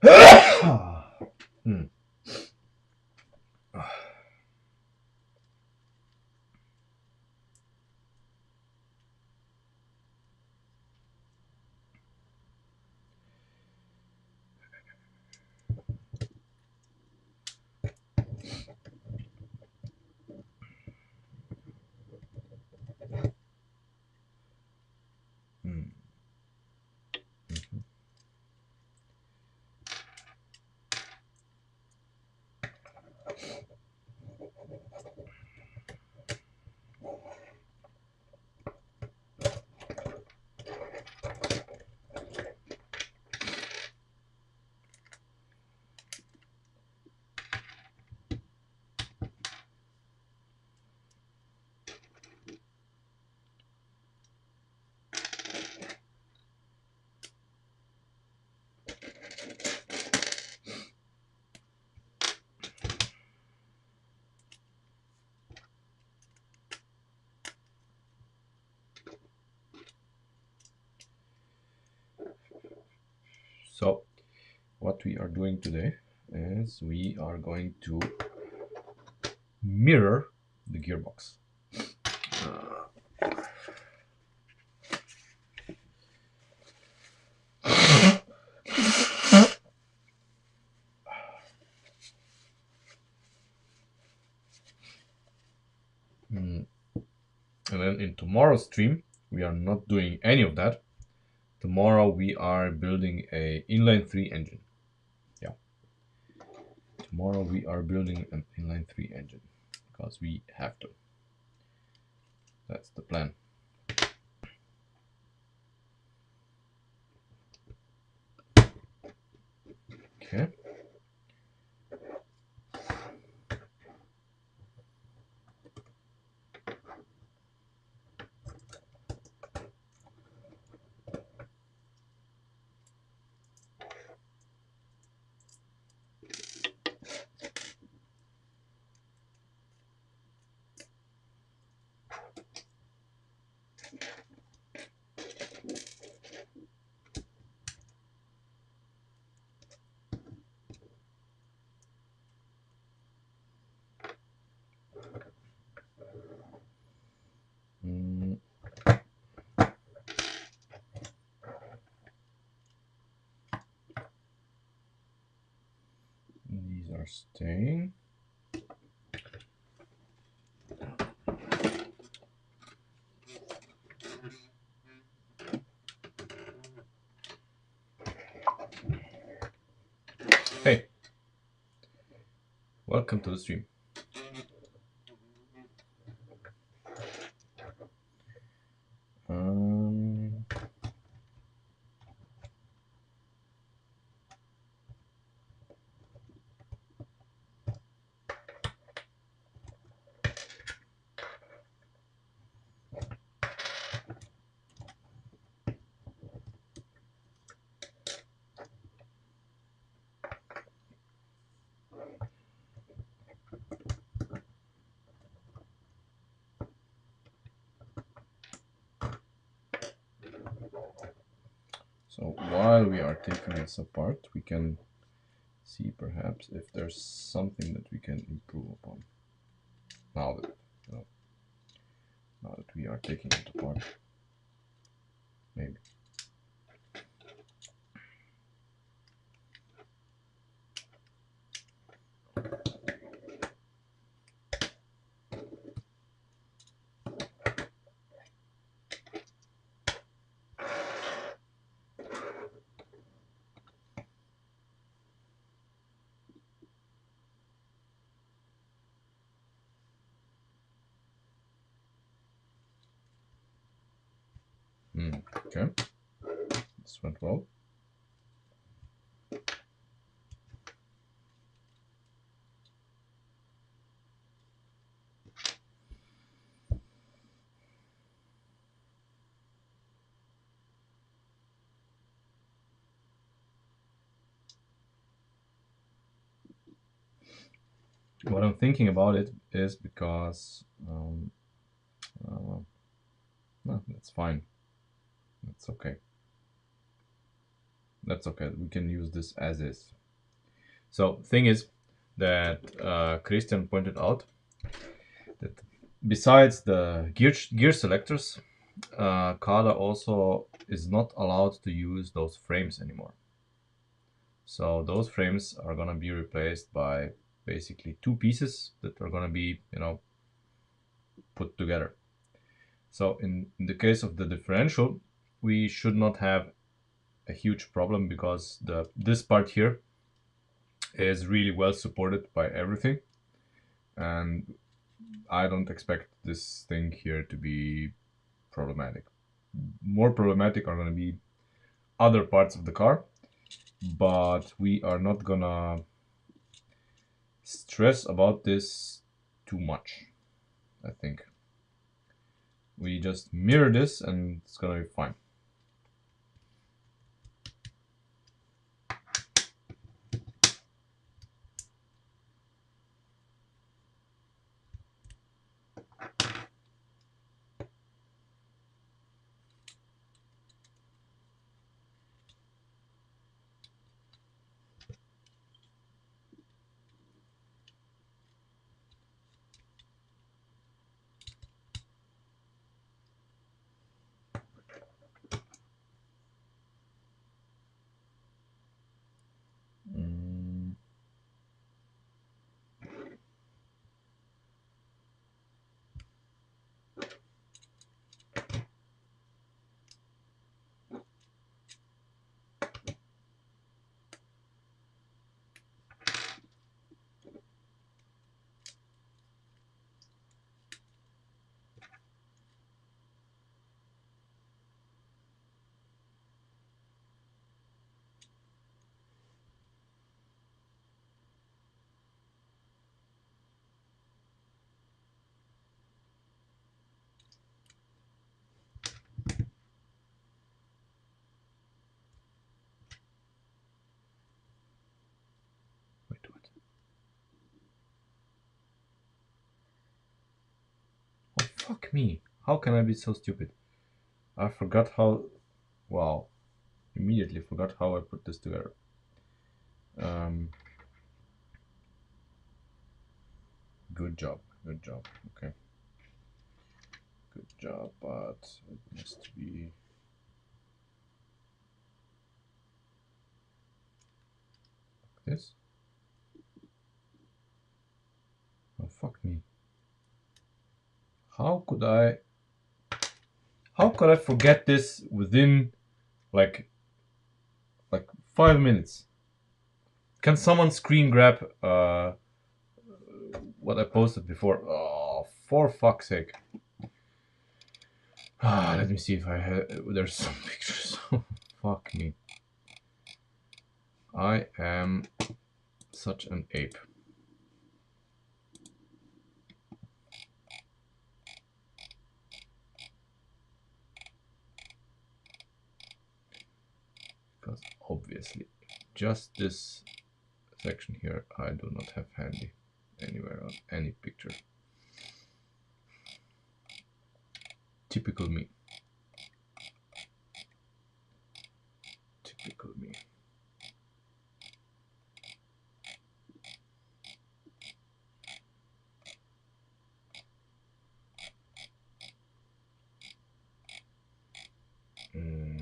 Hmm. Hmm. So, what we are doing today is we are going to mirror the gearbox. Mm. And then in tomorrow's stream, we are not doing any of that. Tomorrow we are building a inline 3 engine. Yeah. Tomorrow we are building an inline 3 engine because we have to. That's the plan. Okay. Mm, these are staying. Hey, welcome to the stream. Um, so while we are taking this apart, we can see perhaps if there's something that we can improve upon. Now that now that we are taking it apart, maybe. Okay, this went well. What I'm thinking about it is because no, that's fine. That's okay. That's okay. We can use this as is. So thing is that Christian pointed out that besides the gear selectors, Kala also is not allowed to use those frames anymore. So those frames are gonna be replaced by basically two pieces that are gonna be, put together. So in the case of the differential, we should not have a huge problem because this part here is really well supported by everything, and I don't expect this thing here to be problematic. More problematic are going to be other parts of the car, but we are not gonna stress about this too much. I think we just mirror this and it's gonna be fine. Mm. Wait, what? Oh, fuck me. How can I be so stupid? I forgot how. Wow. Immediately forgot how I put this together. Um, Good job. Good job. Okay. Good job, but it must be like this. Oh, fuck me. How could I. How could I forget this within like 5 minutes? Can someone screen grab what I posted before? Oh, for fuck's sake! Let me see if I have. There's some pictures. Fuck me. I am such an ape. Because obviously, just this section here I do not have handy anywhere on any picture. Typical me. Typical me. Mm.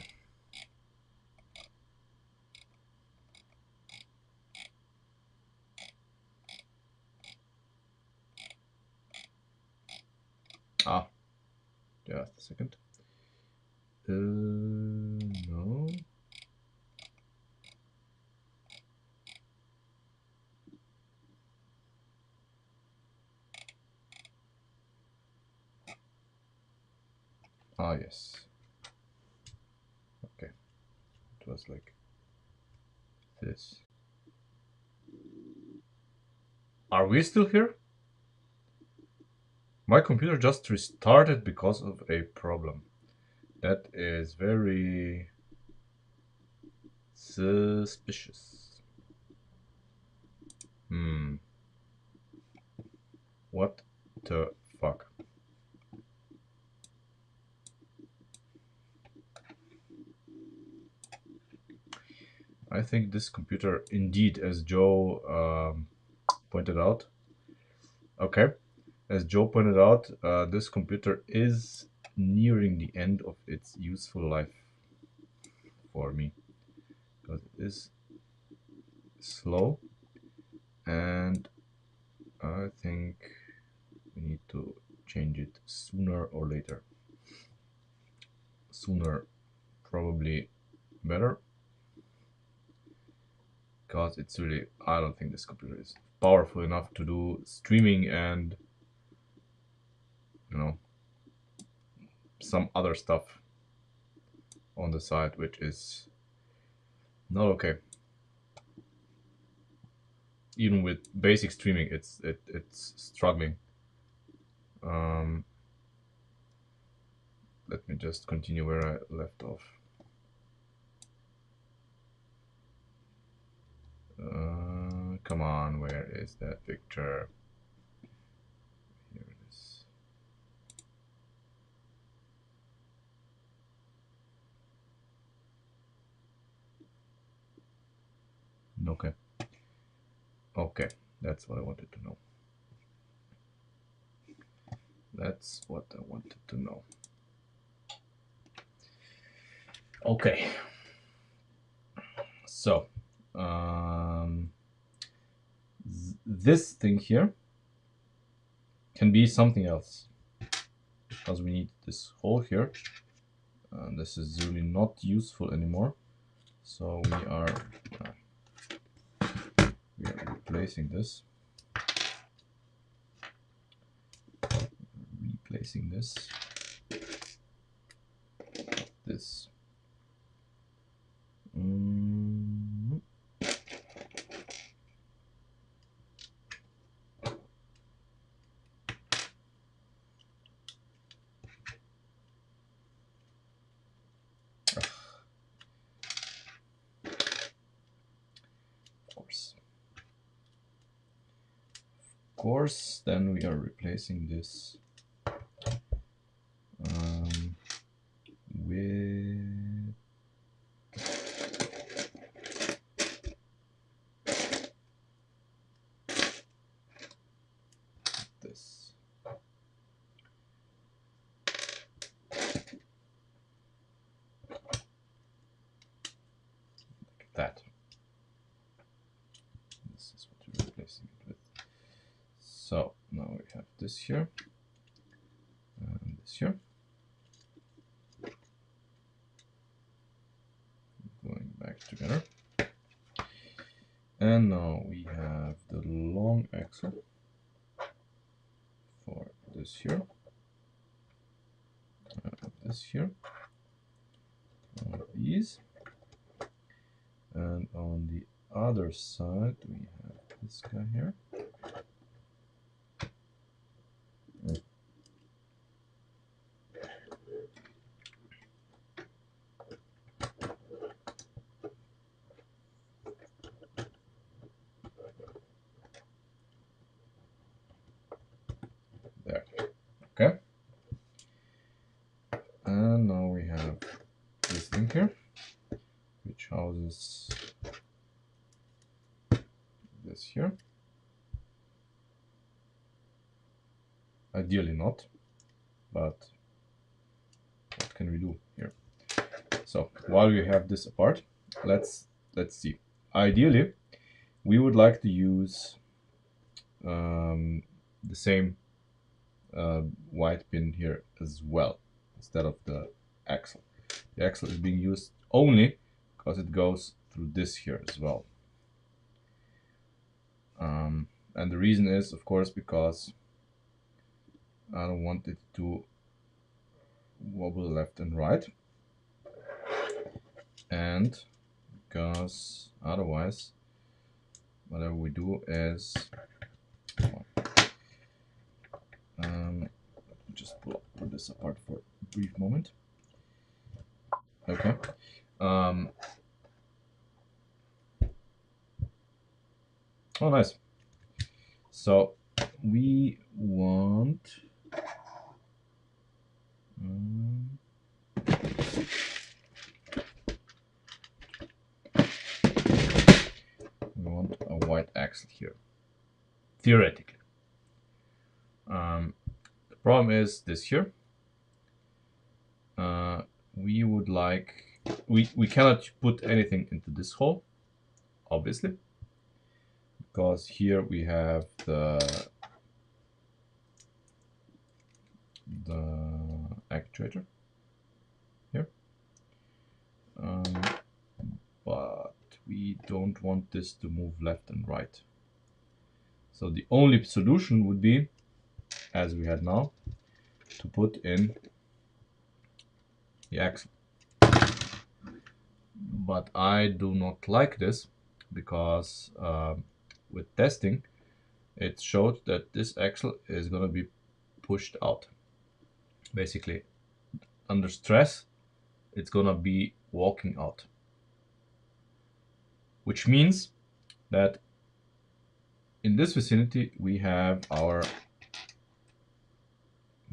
Ah, just a second. No. Ah, yes. Okay. It was like this. Are we still here? My computer just restarted because of a problem. That is very suspicious. Hmm. What the fuck? I think this computer, indeed, as Joe pointed out. Okay, as Joe pointed out, this computer is nearing the end of its useful life for me, because it is slow, and I think we need to change it sooner or later. Sooner, probably better, because it's really, I don't think this computer is powerful enough to do streaming and, you know, some other stuff on the side, which is not okay. Even with basic streaming, it's struggling. Let me just continue where I left off. Come on, where is that picture? Here it is. Okay. Okay, that's what I wanted to know. That's what I wanted to know. Okay. So, this thing here can be something else, because we need this hole here. This is really not useful anymore. So we are replacing this. Replacing this. This. Of course, then we are replacing this with this. Like that. This is what we're replacing it with. So now we have this here and this here. Going back together. And now we have the long axle for this here, this here, all these, and on the other side we have this guy here. There. Okay. And now we have this thing here, which houses this here. Ideally not, but what can we do here? So while we have this apart, let's see. Ideally, we would like to use the same white pin here as well, instead of the axle. The axle is being used only because it goes through this here as well. And the reason is, of course, because I don't want it to wobble left and right, and because otherwise whatever we do is just pull this apart for a brief moment. Okay. Oh, nice. So we want axle here, theoretically. The problem is this here. We would like, we cannot put anything into this hole, obviously, because here we have the actuator here. But we don't want this to move left and right. So the only solution would be, as we had now, to put in the axle. But I do not like this because with testing it showed that this axle is going to be pushed out. Basically, under stress, it's going to be walking out. Which means that in this vicinity we have our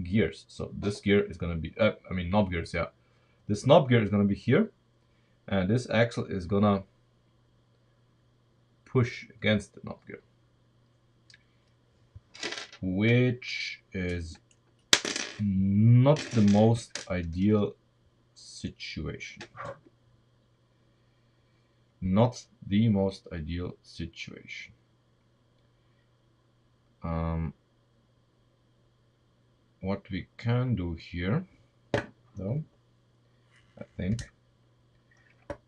gears. So this gear is going to be, knob gears, yeah. This knob gear is going to be here, and this axle is going to push against the knob gear, which is not the most ideal situation. Not the most ideal situation. What we can do here, though, I think,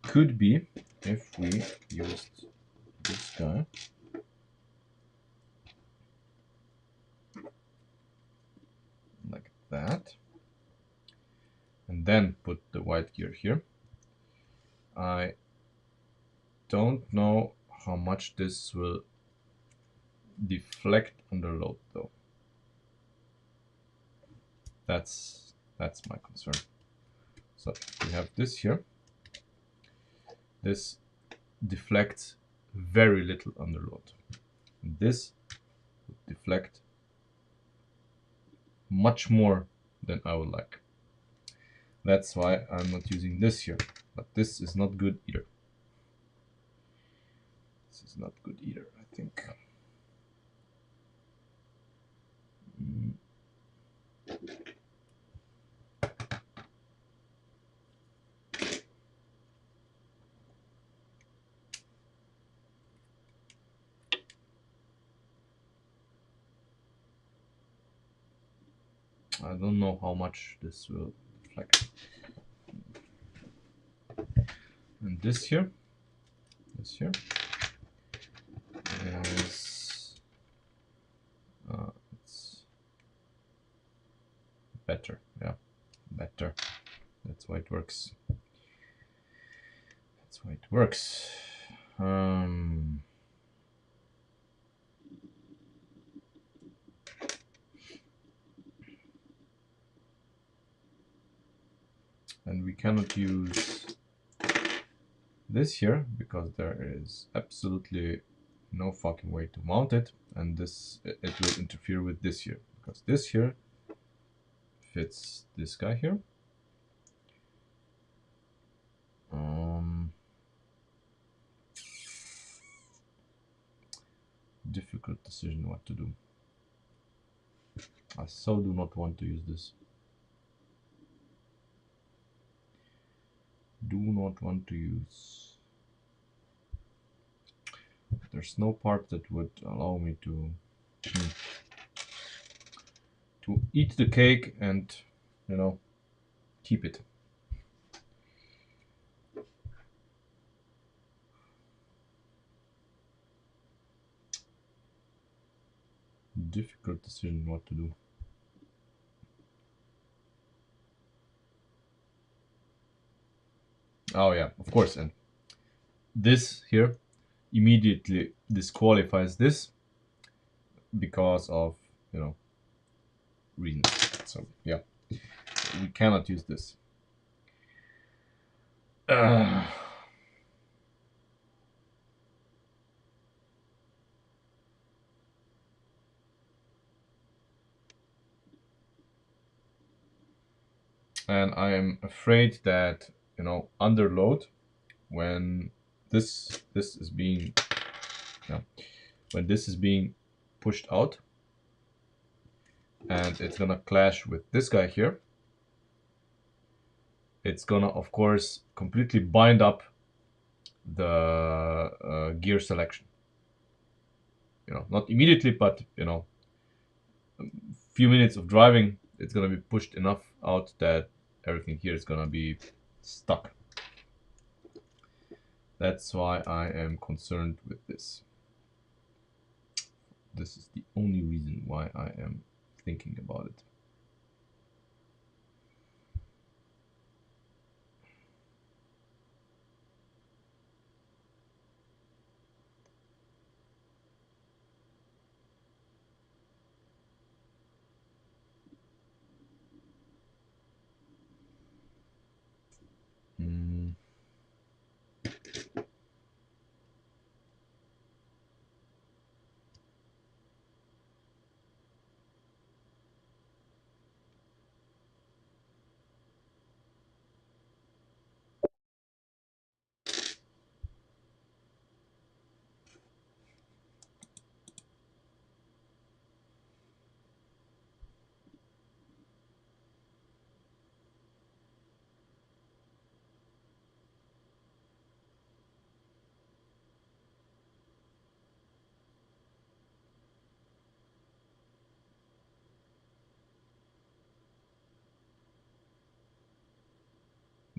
could be if we used this guy. Like that. And then put the white gear here. I don't know how much this will deflect under load, though. That's my concern. So we have this here. This deflects very little under load. This would deflect much more than I would like. That's why I'm not using this here. But this is not good either. This is not good either, I think. I don't know how much this will deflect. And this here is it's better, yeah, better. That's why it works. That's why it works. And we cannot use this here because there is absolutely no fucking way to mount it, and it will interfere with this here because this here fits this guy here. Difficult decision what to do. I so do not want to use this. Do not want to use. There's no part that would allow me to eat the cake and, you know, keep it. Difficult decision what to do. Oh yeah, of course. And this here immediately disqualifies this because of, you know, reasons. So yeah, we cannot use this. And I am afraid that, you know, under load, when this is being, when this is being pushed out, and it's gonna clash with this guy here, it's gonna, of course, completely bind up the gear selection. You know, not immediately, but you know, a few minutes of driving, it's gonna be pushed enough out that everything here is gonna be stuck. That's why I am concerned with this. This is the only reason why I am thinking about it. Mm.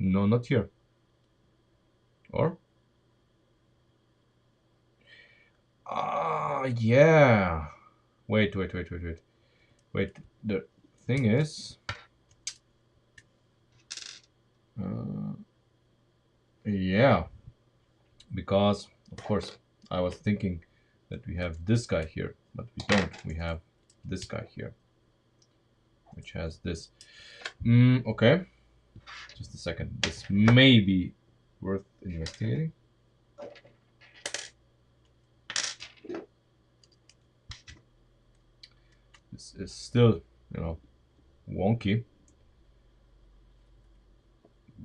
No, not here. Or? Ah, yeah. Wait. Wait, the thing is... yeah. Because, of course, I was thinking that we have this guy here, but we don't. We have this guy here, which has this. Okay. Just a second. This may be worth investigating. This is still, you know, wonky,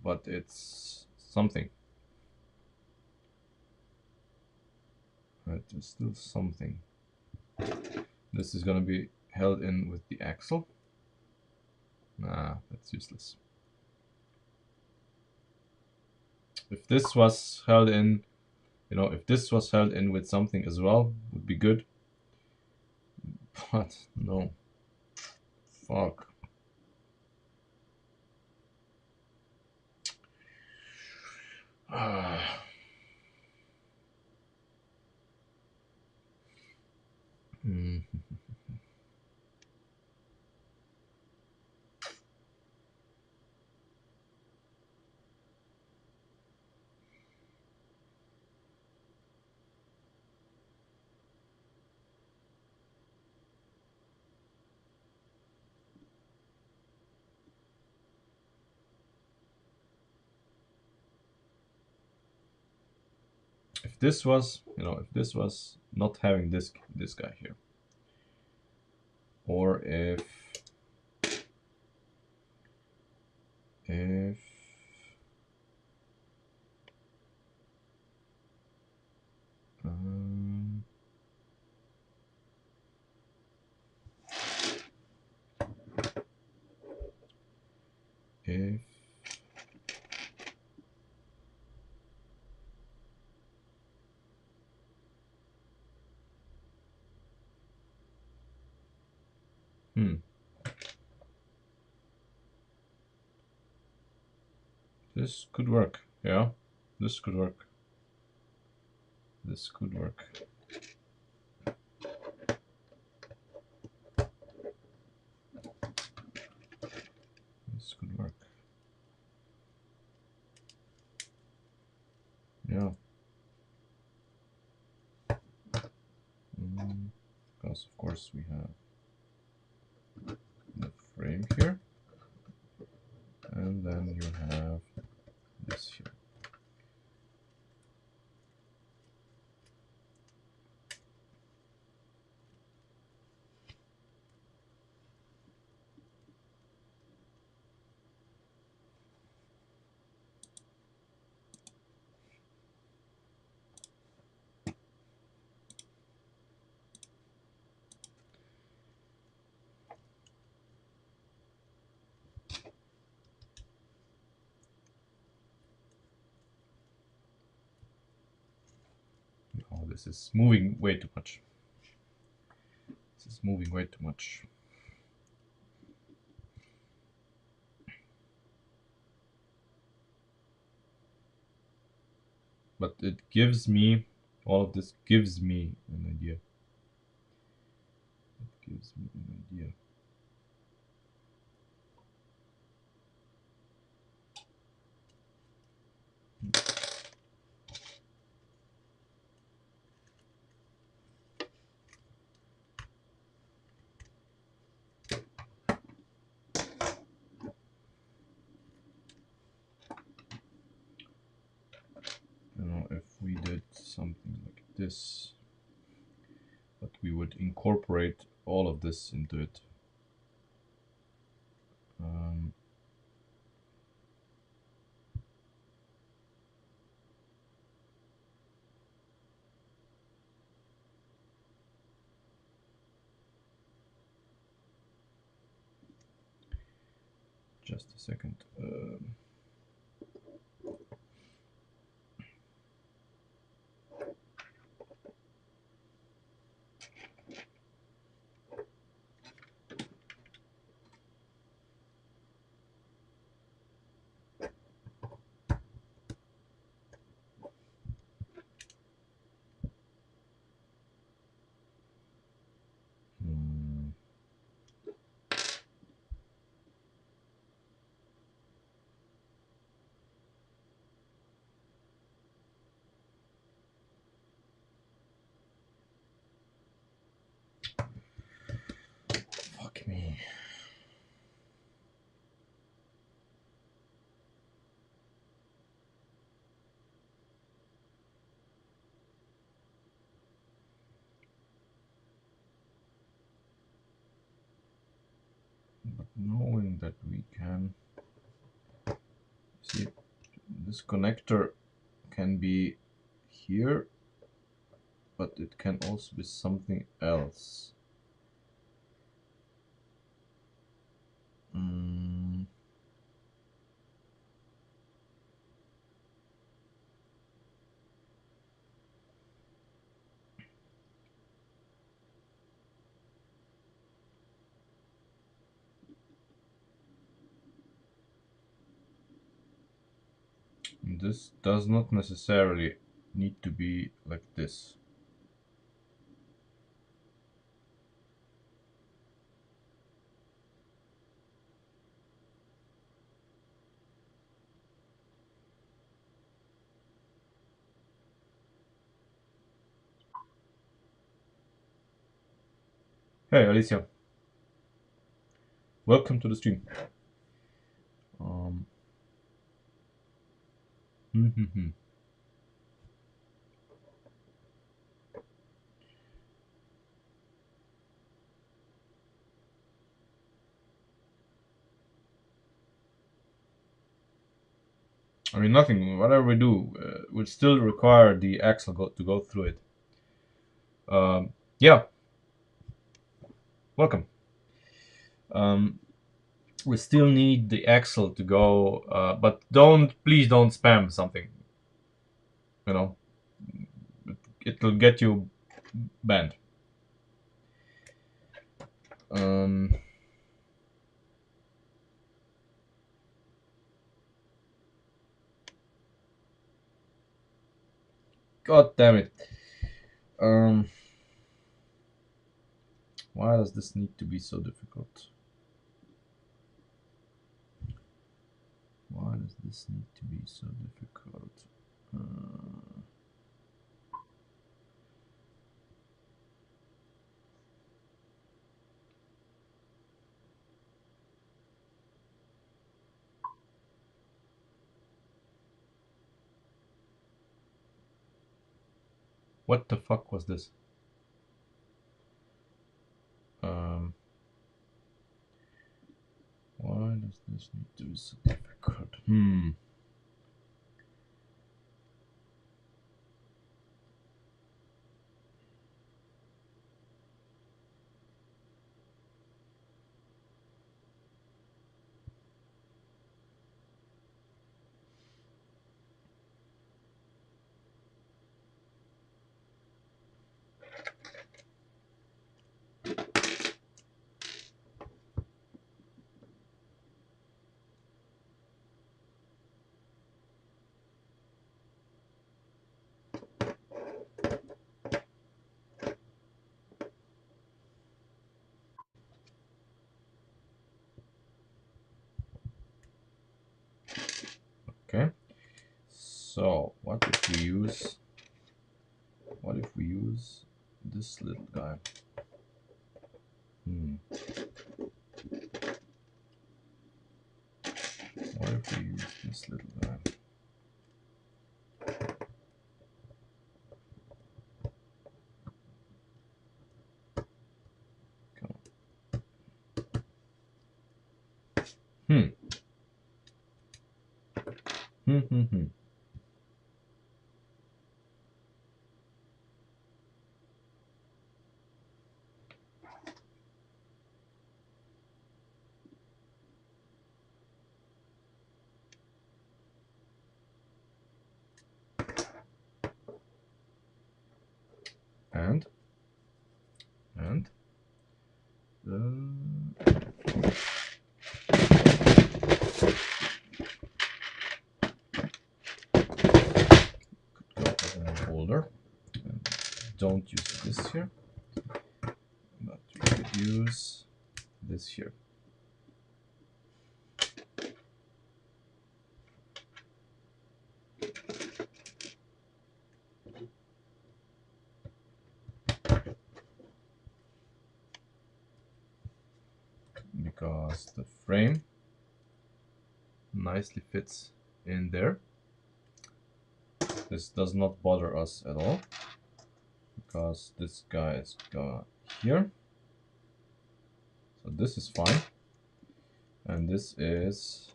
but it's something. It is still something. This is gonna be held in with the axle. Nah, that's useless. If this was held in, you know, if this was held in with something as well, would be good. But no. Fuck. Hmm. If this was, you know, if this was not having this guy here, or if um, if hmm, this could work. Yeah, this could work. This could work. This could work. Yeah. Because of course we have the frame here, and then you have this here. this is moving way too much. This is moving way too much. But it gives me, all of this gives me an idea. It gives me an idea. You know, if we did something like this, but we would incorporate all of this into it. Just a second. Fuck me. But knowing that we can see this connector can be here, but it can also be something else. This does not necessarily need to be like this. Hey Alicia, welcome to the stream. I mean, nothing. Whatever we do would still require the axle to go through it. Yeah, welcome. We still need the axle to go, but please don't spam something. You know, it'll get you banned. God damn it. Why does this need to be so difficult? Why does this need to be so difficult? What the fuck was this? Why does this need to be so difficult? So what if we use this little guy? What if we use this little guy? Come on. And go as an holder. And don't use this here, but we could use this here. Because the frame nicely fits in there. This does not bother us at all because this guy is here. So this is fine. And this is,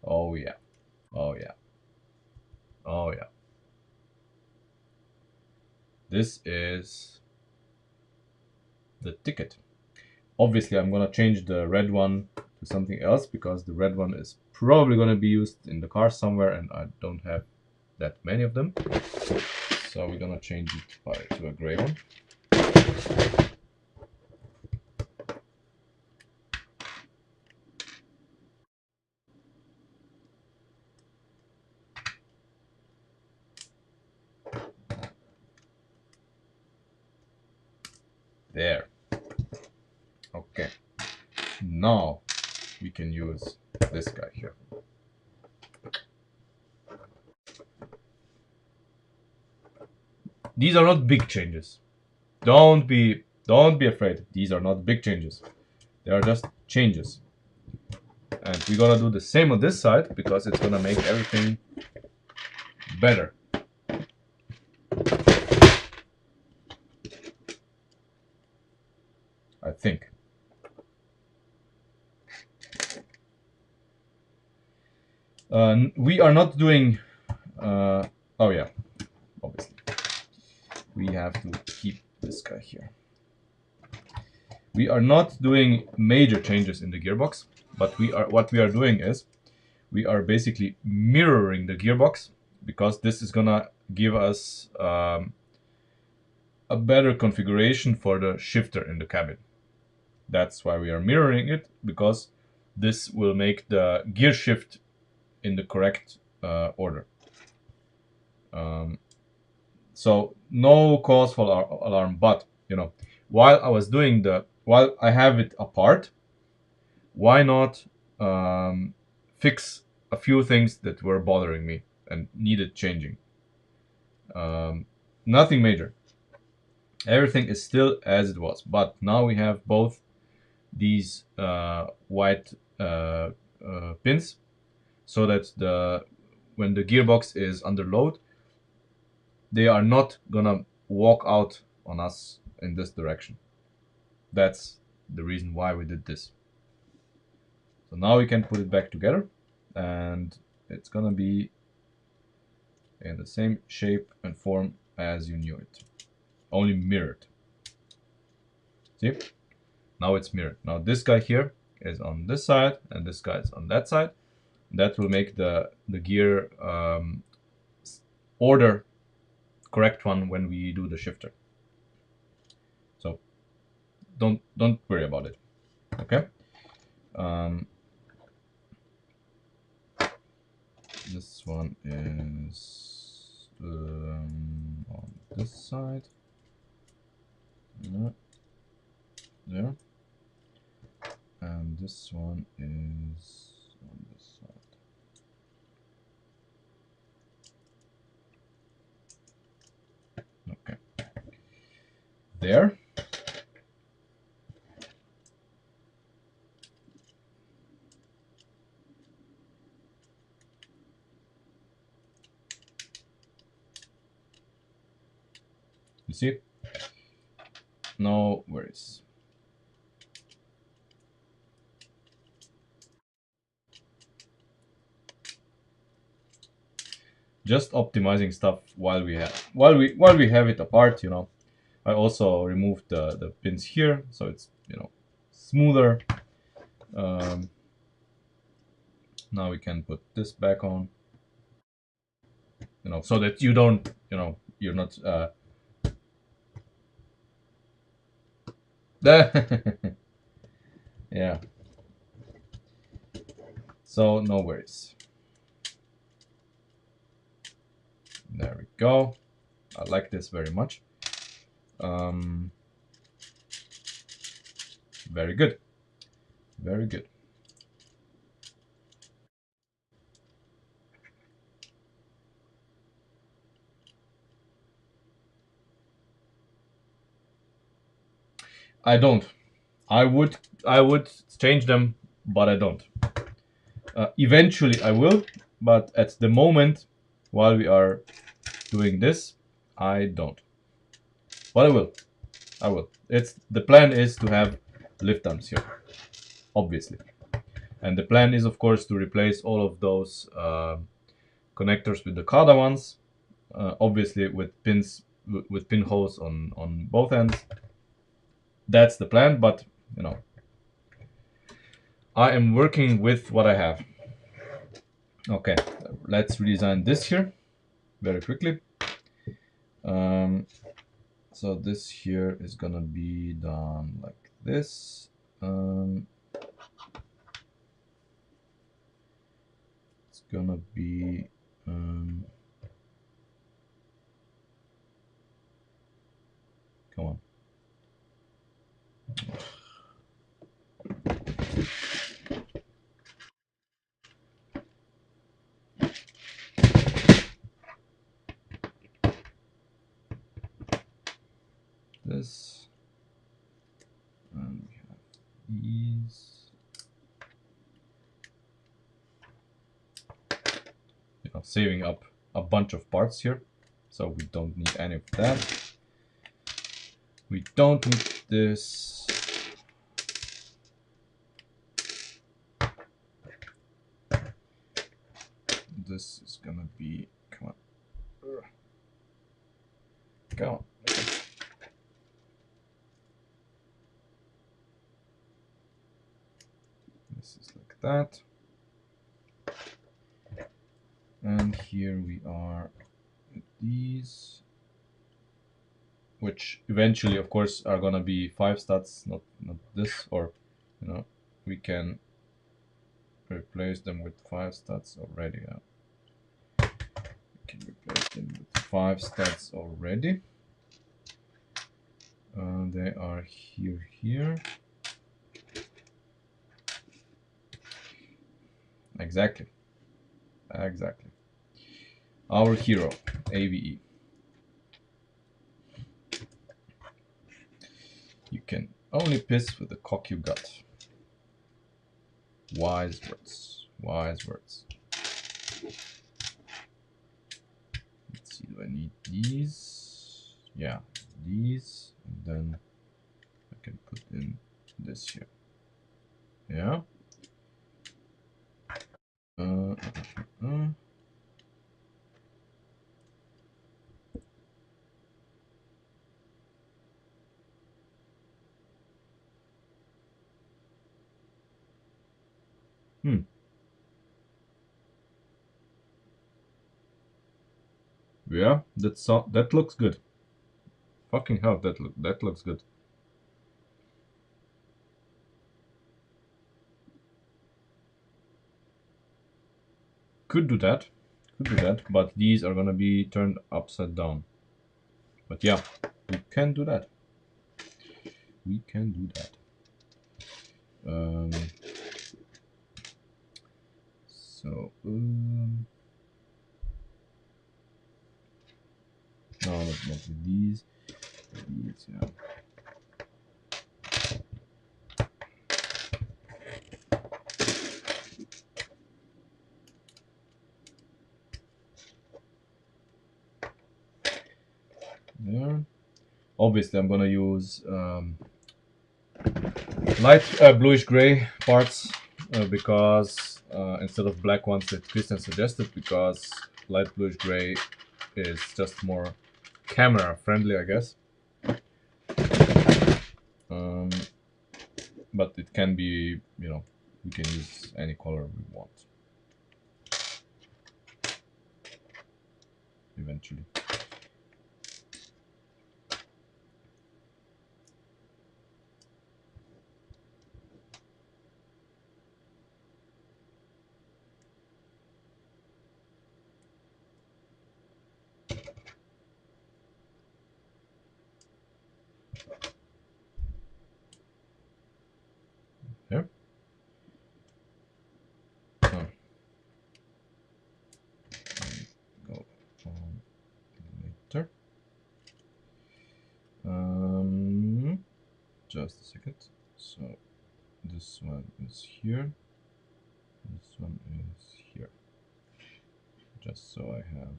oh yeah, oh yeah, oh yeah. This is the ticket. Obviously, I'm gonna change the red one to something else because the red one is probably gonna be used in the car somewhere, and I don't have that many of them. So we're gonna change it to a gray one. There. Okay. Now we can use this guy here. These are not big changes. Don't be afraid. These are not big changes. They are just changes. And we're gonna do the same on this side because it's gonna make everything better. I think. We are not doing. Oh yeah, obviously. We have to keep this guy here. We are not doing major changes in the gearbox, but what we are doing is we are basically mirroring the gearbox because this is gonna give us a better configuration for the shifter in the cabin. That's why we are mirroring it, because this will make the gear shift in the correct order. So no cause for alarm, but you know, while I have it apart, why not fix a few things that were bothering me and needed changing? Nothing major. Everything is still as it was, but now we have both these white pins, so that when the gearbox is under load, they are not gonna walk out on us in this direction. That's the reason why we did this. So now we can put it back together, and it's gonna be in the same shape and form as you knew it, only mirrored. See? Now it's mirrored. Now this guy here is on this side, and this guy is on that side. That will make the gear order correct one when we do the shifter. So don't worry about it. Okay. This one is on this side. There. And this one is on this side. there. You see? No worries. Just optimizing stuff while we have it apart, you know. I also removed the pins here, so it's, you know, smoother. Um, now we can put this back on, you know, so that you don't, you know, you're not yeah, so no worries. There we go. I like this very much. um, Very good, very good. I don't. I would change them, but I don't. Eventually I will, but at the moment, while we are doing this, I don't. But I will. I will. It's the plan is to have lift arms here, obviously, and the plan is, of course, to replace all of those connectors with the CADA ones, obviously with pins with pinholes on both ends. That's the plan, but you know, I am working with what I have. Okay, let's redesign this here very quickly. Um, so this here is gonna be done like this. It's gonna be come on. This, and we have these. You know, saving up a bunch of parts here, so we don't need any of that. We don't need this. This is gonna be, come on, come on. This is like that. And here we are with these, which eventually, of course, are gonna be 5 stats, not this, or you know, we can replace them with 5 stats already. Yeah. We can replace them with 5 stats already. They are here. Exactly. Our hero, AVE. You can only piss with the cock you got. Wise words. Wise words. Let's see, do I need these? Yeah, these. And then I can put in this here. Yeah. Uh, uh, uh. Hmm. Yeah, that looks good. Fucking hell, that looks good. Could do that. But these are gonna be turned upside down. But yeah, we can do that. We can do that. So no, not with these. These, yeah. there. Obviously, I'm gonna use light bluish gray parts because instead of black ones that Christian suggested, because light bluish gray is just more camera friendly, I guess. Um, but it can be, you know, we can use any color we want eventually. Here. Oh. Go on later. Just a second. So this one is here. This one is here. Just so I have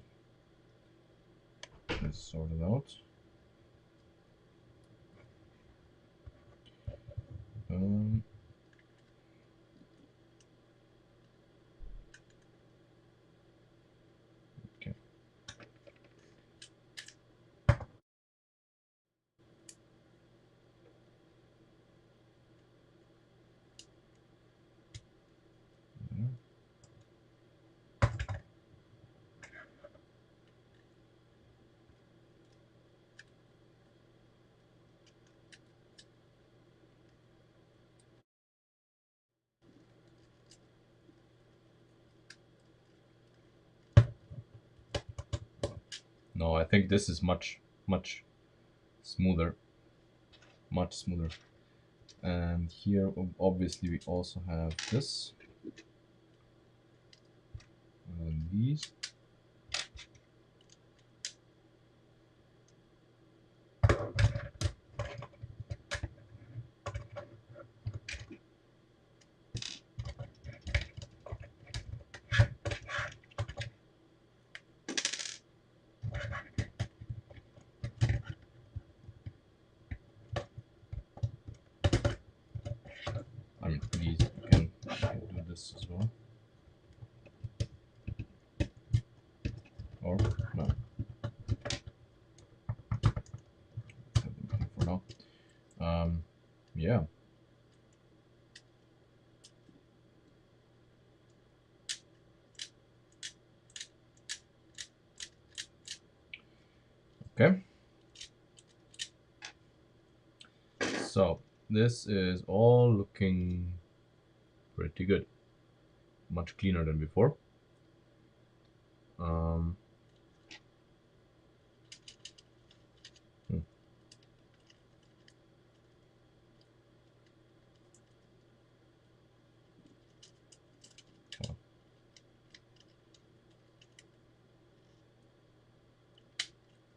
this sorted out. Okay. Yeah. No, I think this is much smoother. Much smoother. And here, obviously, we also have this. And these. I mean, these can do this as well. Or no. For now. Yeah. Okay. So this is all looking pretty good. Much cleaner than before. Um, hmm. Oh,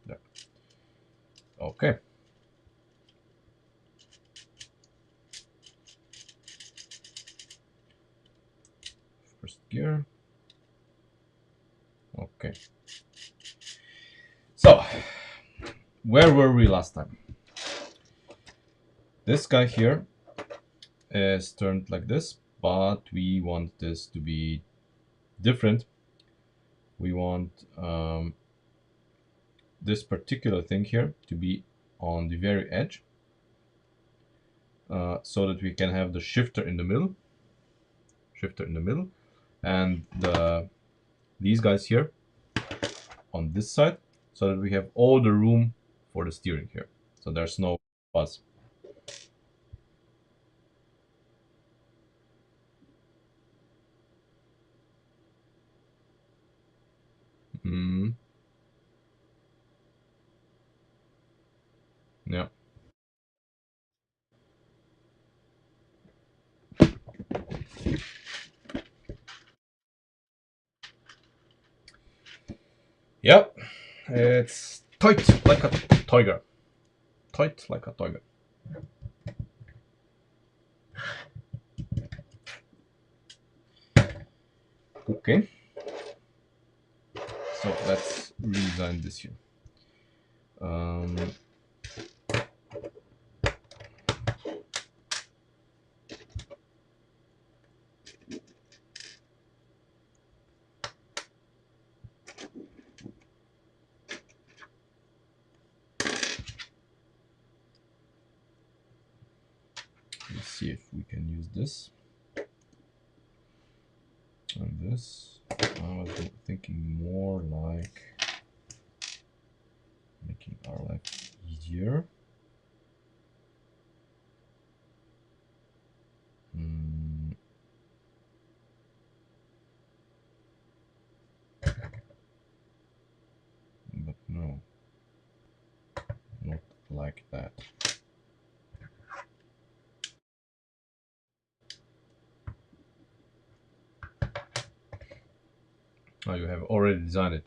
there. Okay. First gear. Okay. So, where were we last time? This guy here is turned like this, but we want this to be different. We want this particular thing here to be on the very edge, so that we can have the shifter in the middle, and these guys here on this side, so that we have all the room for the steering here. So there's no buzz. Mm, yeah. Yep. It's tight like a tiger. Tight like a tiger. Okay. So let's redesign this here. Um, let's see if we can use this and this. I was thinking more like making our life easier. Mm, but no, not like that. Oh, you have already designed it.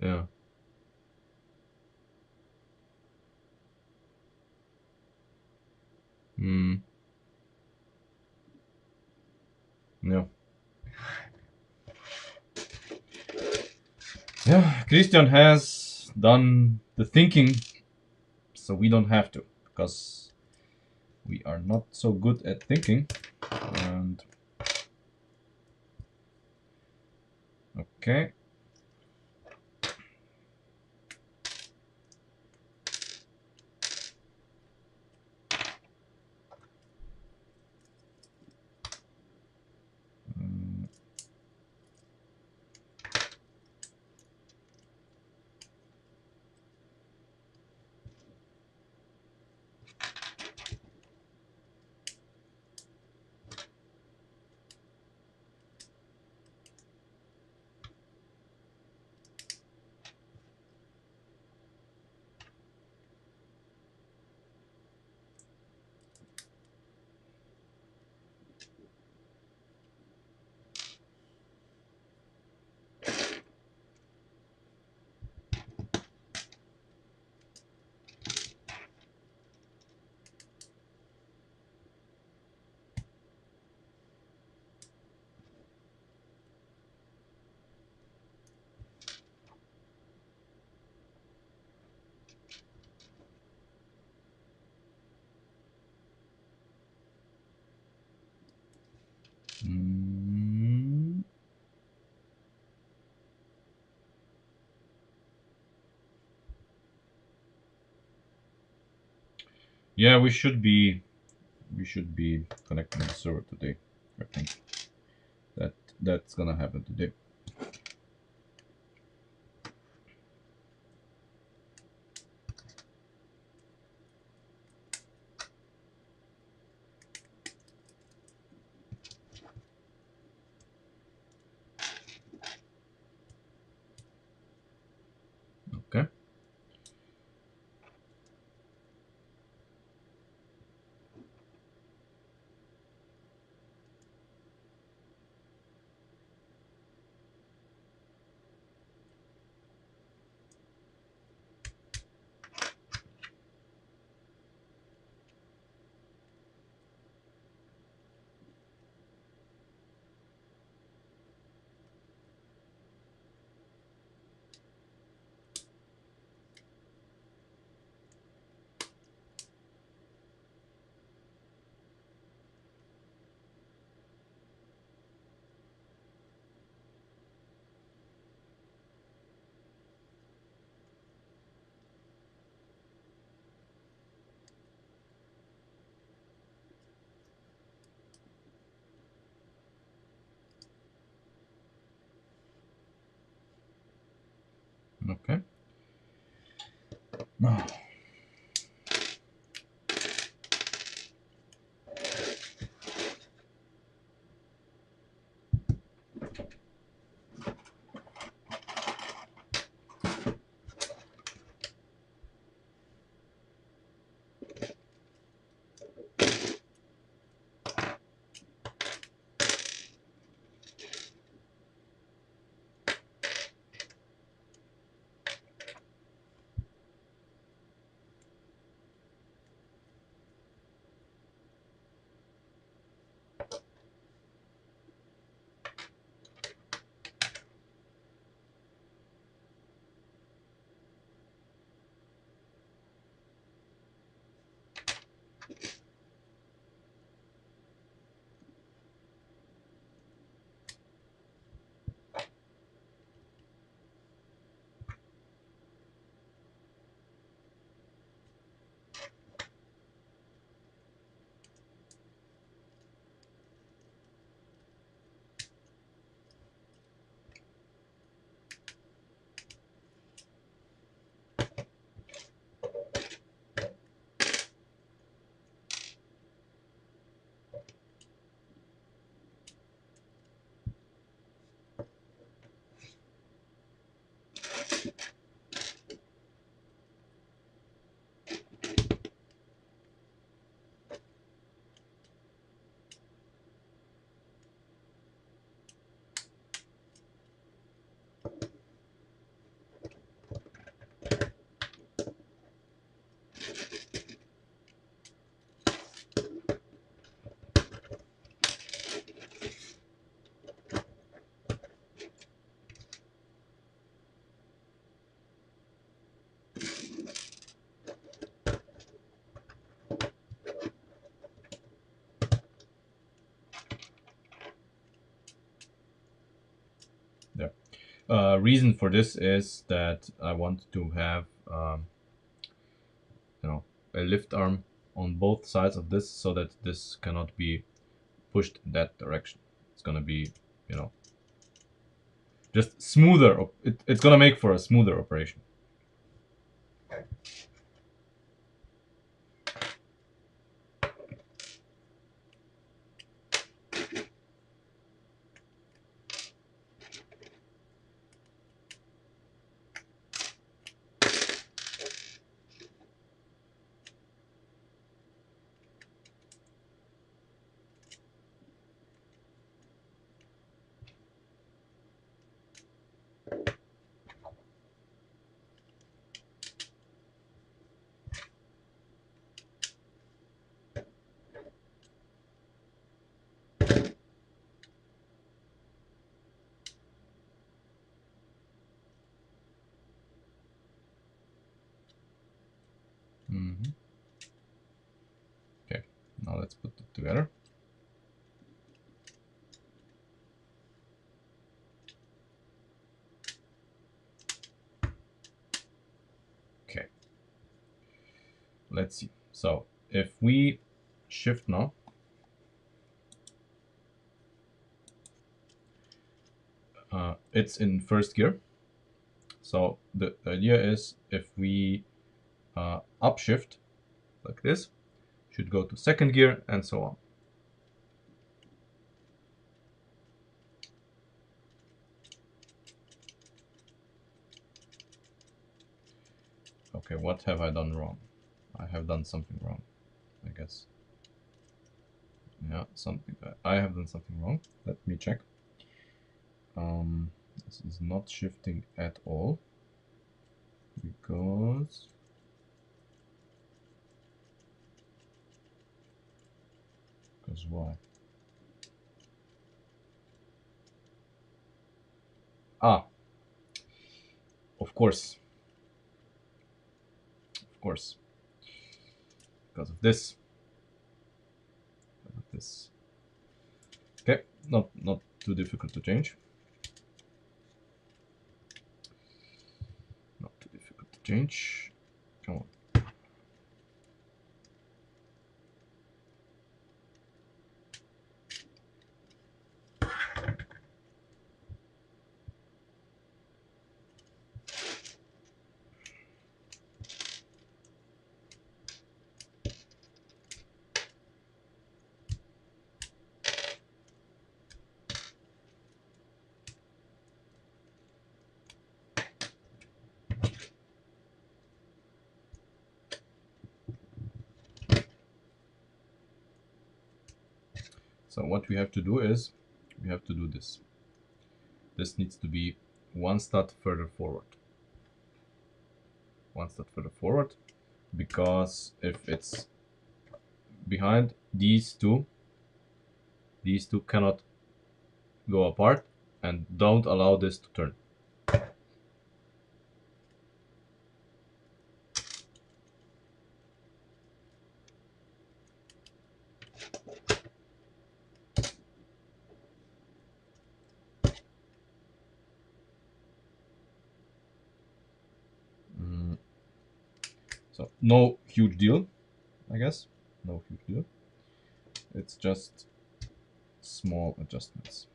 Yeah. Mm, yeah. Yeah. Christian has done the thinking, so we don't have to, because we are not so good at thinking. And okay. Mm, mm, yeah, we should be connecting the server today. I think that that's gonna happen today. Okay. Okay. Now, Reason for this is that I want to have you know, a lift arm on both sides of this so that this cannot be pushed in that direction. It's gonna be, you know, just smoother. It's gonna make for a smoother operation. Mm-hmm. Okay, now let's put it together. Okay, let's see. So if we shift now, it's in first gear. So the idea is if we upshift like this, should go to second gear and so on. Okay, what have I done wrong? I have done something wrong, I guess. Yeah, something. I have done something wrong. Let me check. This is not shifting at all because why? Ah, of course, of course, because of this. Because of this. Okay, not too difficult to change. Not too difficult to change. Come on. So what we have to do is we have to do this. This needs to be one stud further forward. One stud further forward, because if it's behind these two cannot go apart and don't allow this to turn. So no huge deal, I guess. No huge deal. It's just small adjustments.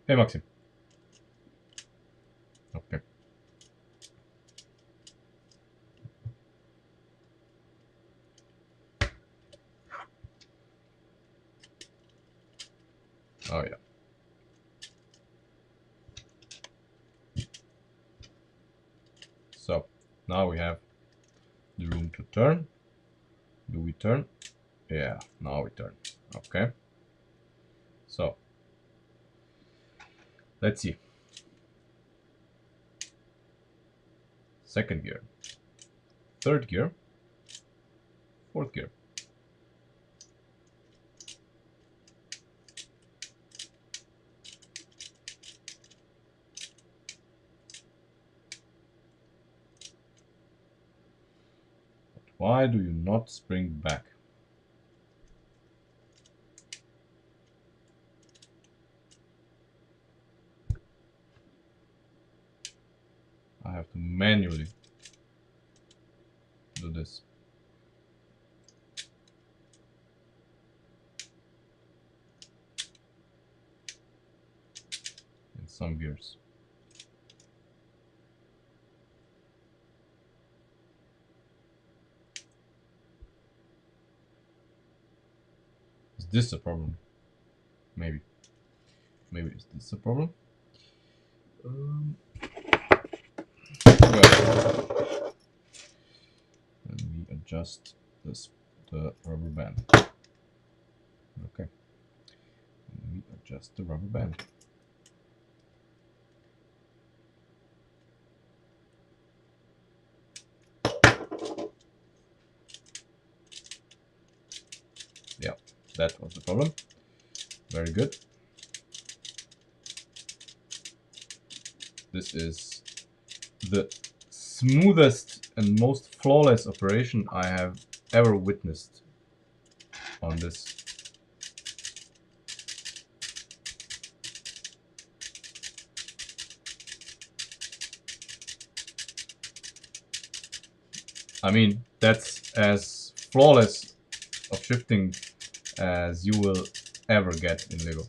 Hey, Maxim. Okay. Oh yeah. So now we have the room to turn. Do we turn? Yeah, now we turn. Okay. So let's see. Second gear, third gear, fourth gear. Why do you not spring back? I have to manually do this. In some gears. Is this a problem? Maybe. Maybe is this a problem? Well, and we adjust this, the rubber band. Okay. And we adjust the rubber band. Yeah, that was the problem. Very good. This is the smoothest and most flawless operation I have ever witnessed on this. I mean, that's as flawless of shifting as you will ever get in Lego.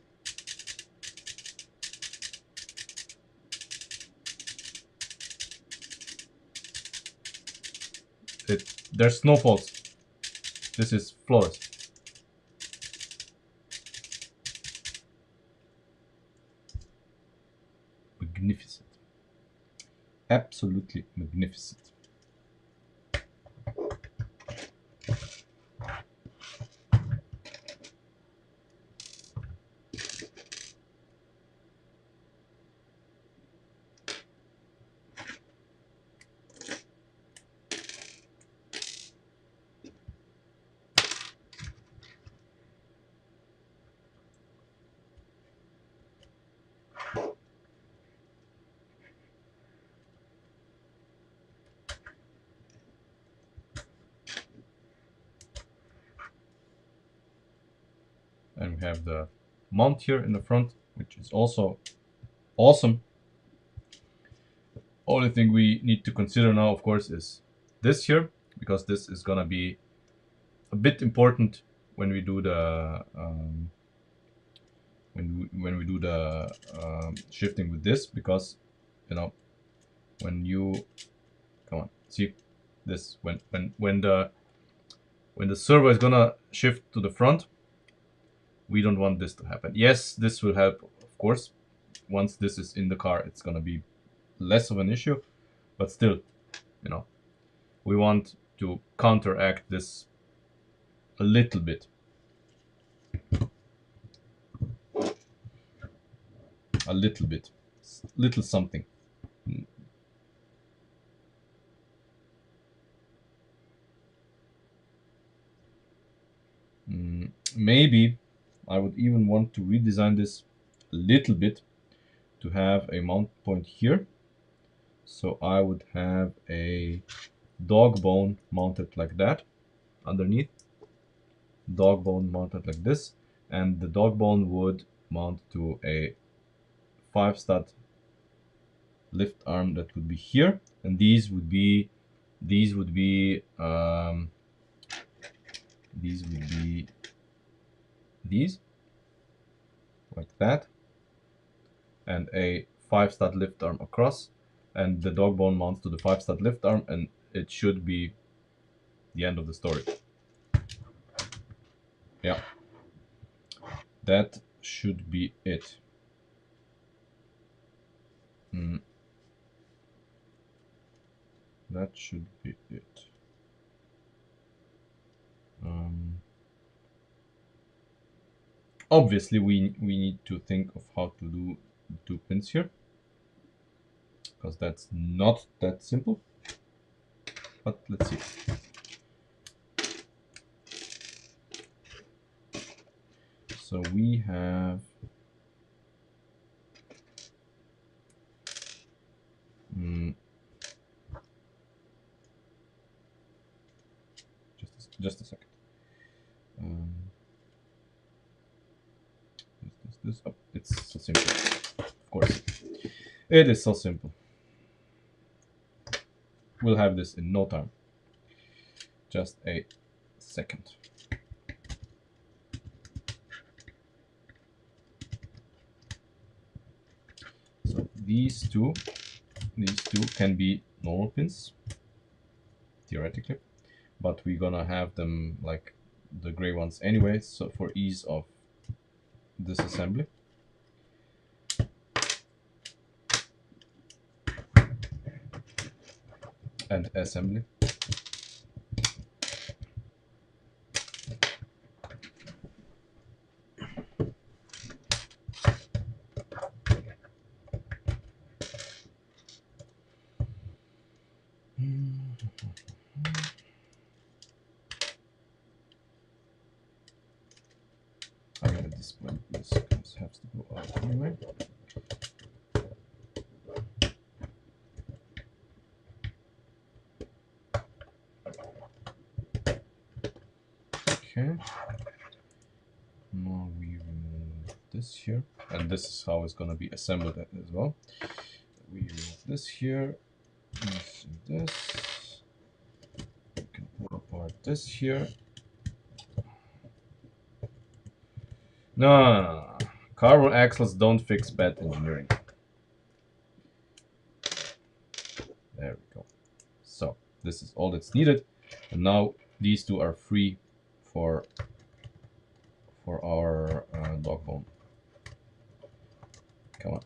There's no faults. This is flawless. Magnificent. Absolutely magnificent. And we have the mount here in the front, which is also awesome. Only thing we need to consider now, of course, is this here, because this is gonna be a bit important when we do the when we do the shifting with this, because you know when you come on, see this, when the servo is gonna shift to the front, we don't want this to happen. Yes, this will help, of course. Once this is in the car, it's gonna be less of an issue, but still, you know, we want to counteract this a little bit. A little bit. Little something. Maybe I would even want to redesign this a little bit to have a mount point here. So I would have a dog bone mounted like that underneath. Dog bone mounted like this. And the dog bone would mount to a 5-stud lift arm that would be here. And these would be these would be these like that, and a 5-stud lift arm across, and the dog bone mounts to the 5-stud lift arm, and it should be the end of the story. Yeah, that should be it. That should be it. Obviously, we need to think of how to do 2 pins here, because that's not that simple. But let's see. So we have this up. It's so simple. Of course. It is so simple. We'll have this in no time. Just a second. So these two can be normal pins, theoretically, but we're gonna have them like the gray ones anyway, so for ease of disassembly. And assembly. I gotta display this because it has to go out anyway. Okay. Now we remove this here, and this is how it's gonna be assembled as well. We remove this here, this. We can pull apart this here. No. Carbon axles don't fix bad engineering. There we go. So this is all that's needed, and now these two are free for our dog bone. Come on.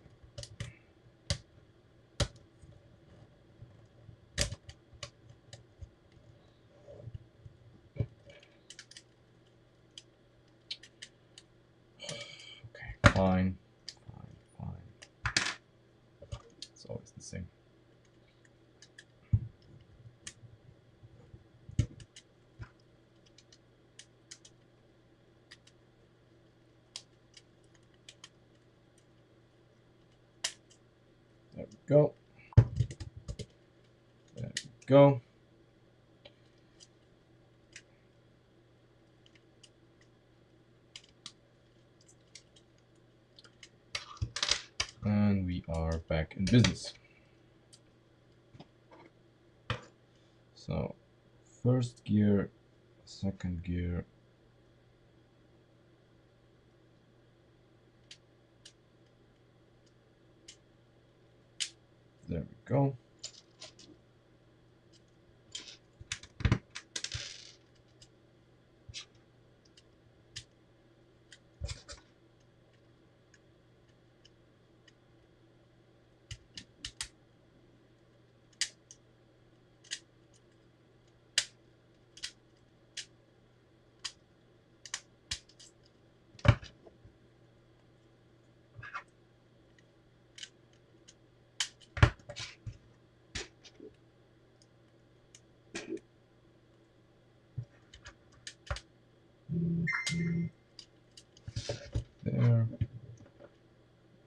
Okay, fine. It's always the same. There we go. There we go. And we are back in business. So, first gear, second gear. There we go. There.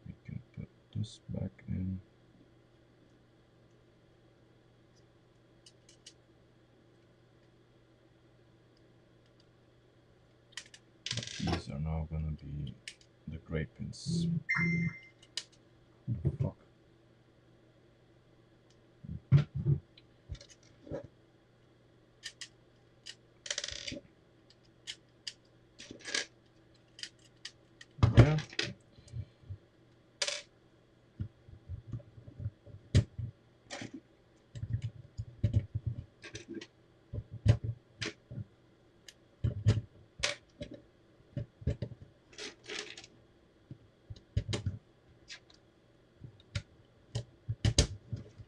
We can put this back in. These are now gonna be the gray pins. Fuck. Yeah.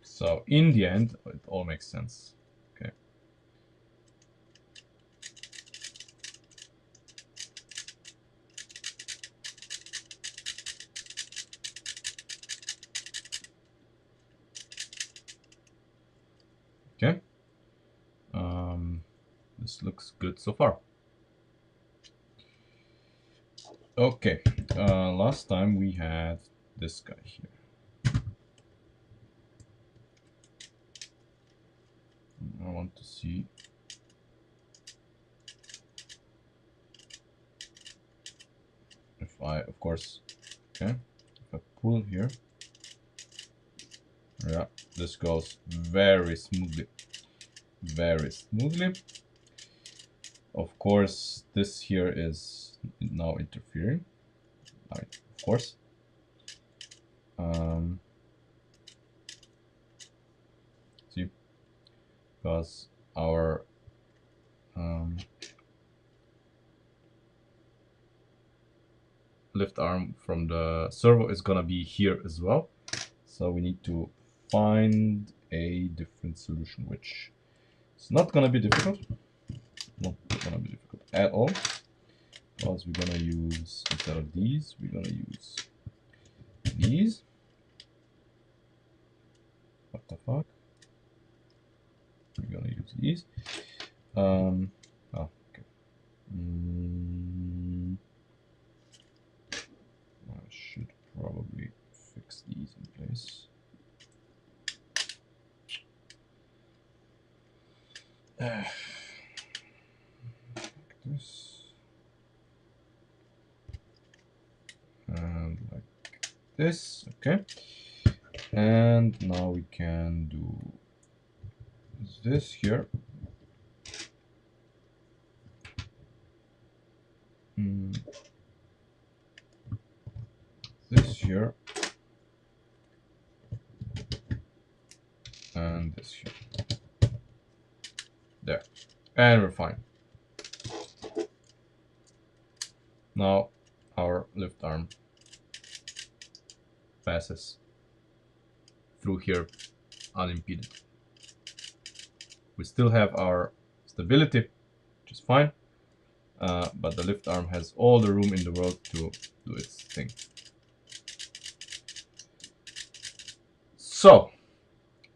So in the end, it all makes sense. Okay. Okay. This looks good so far. Okay. Last time we had this guy here. I want to see. If I, of course, Okay, if I pull here, yeah, this goes very smoothly. Very smoothly. Of course, this here is now interfering. Right, of course. See, because our lift arm from the servo is gonna be here as well. So we need to find a different solution, which is not gonna be difficult. Not gonna be difficult at all. Because we're gonna use, instead of these, we're gonna use these. What the fuck? We're gonna use these. Oh, okay. I should probably fix these in place. Like this. And like this, okay. And now we can do this here. This here. And this here. There. And we're fine. Now our lift arm passes through here unimpeded. We still have our stability, which is fine, but the lift arm has all the room in the world to do its thing. So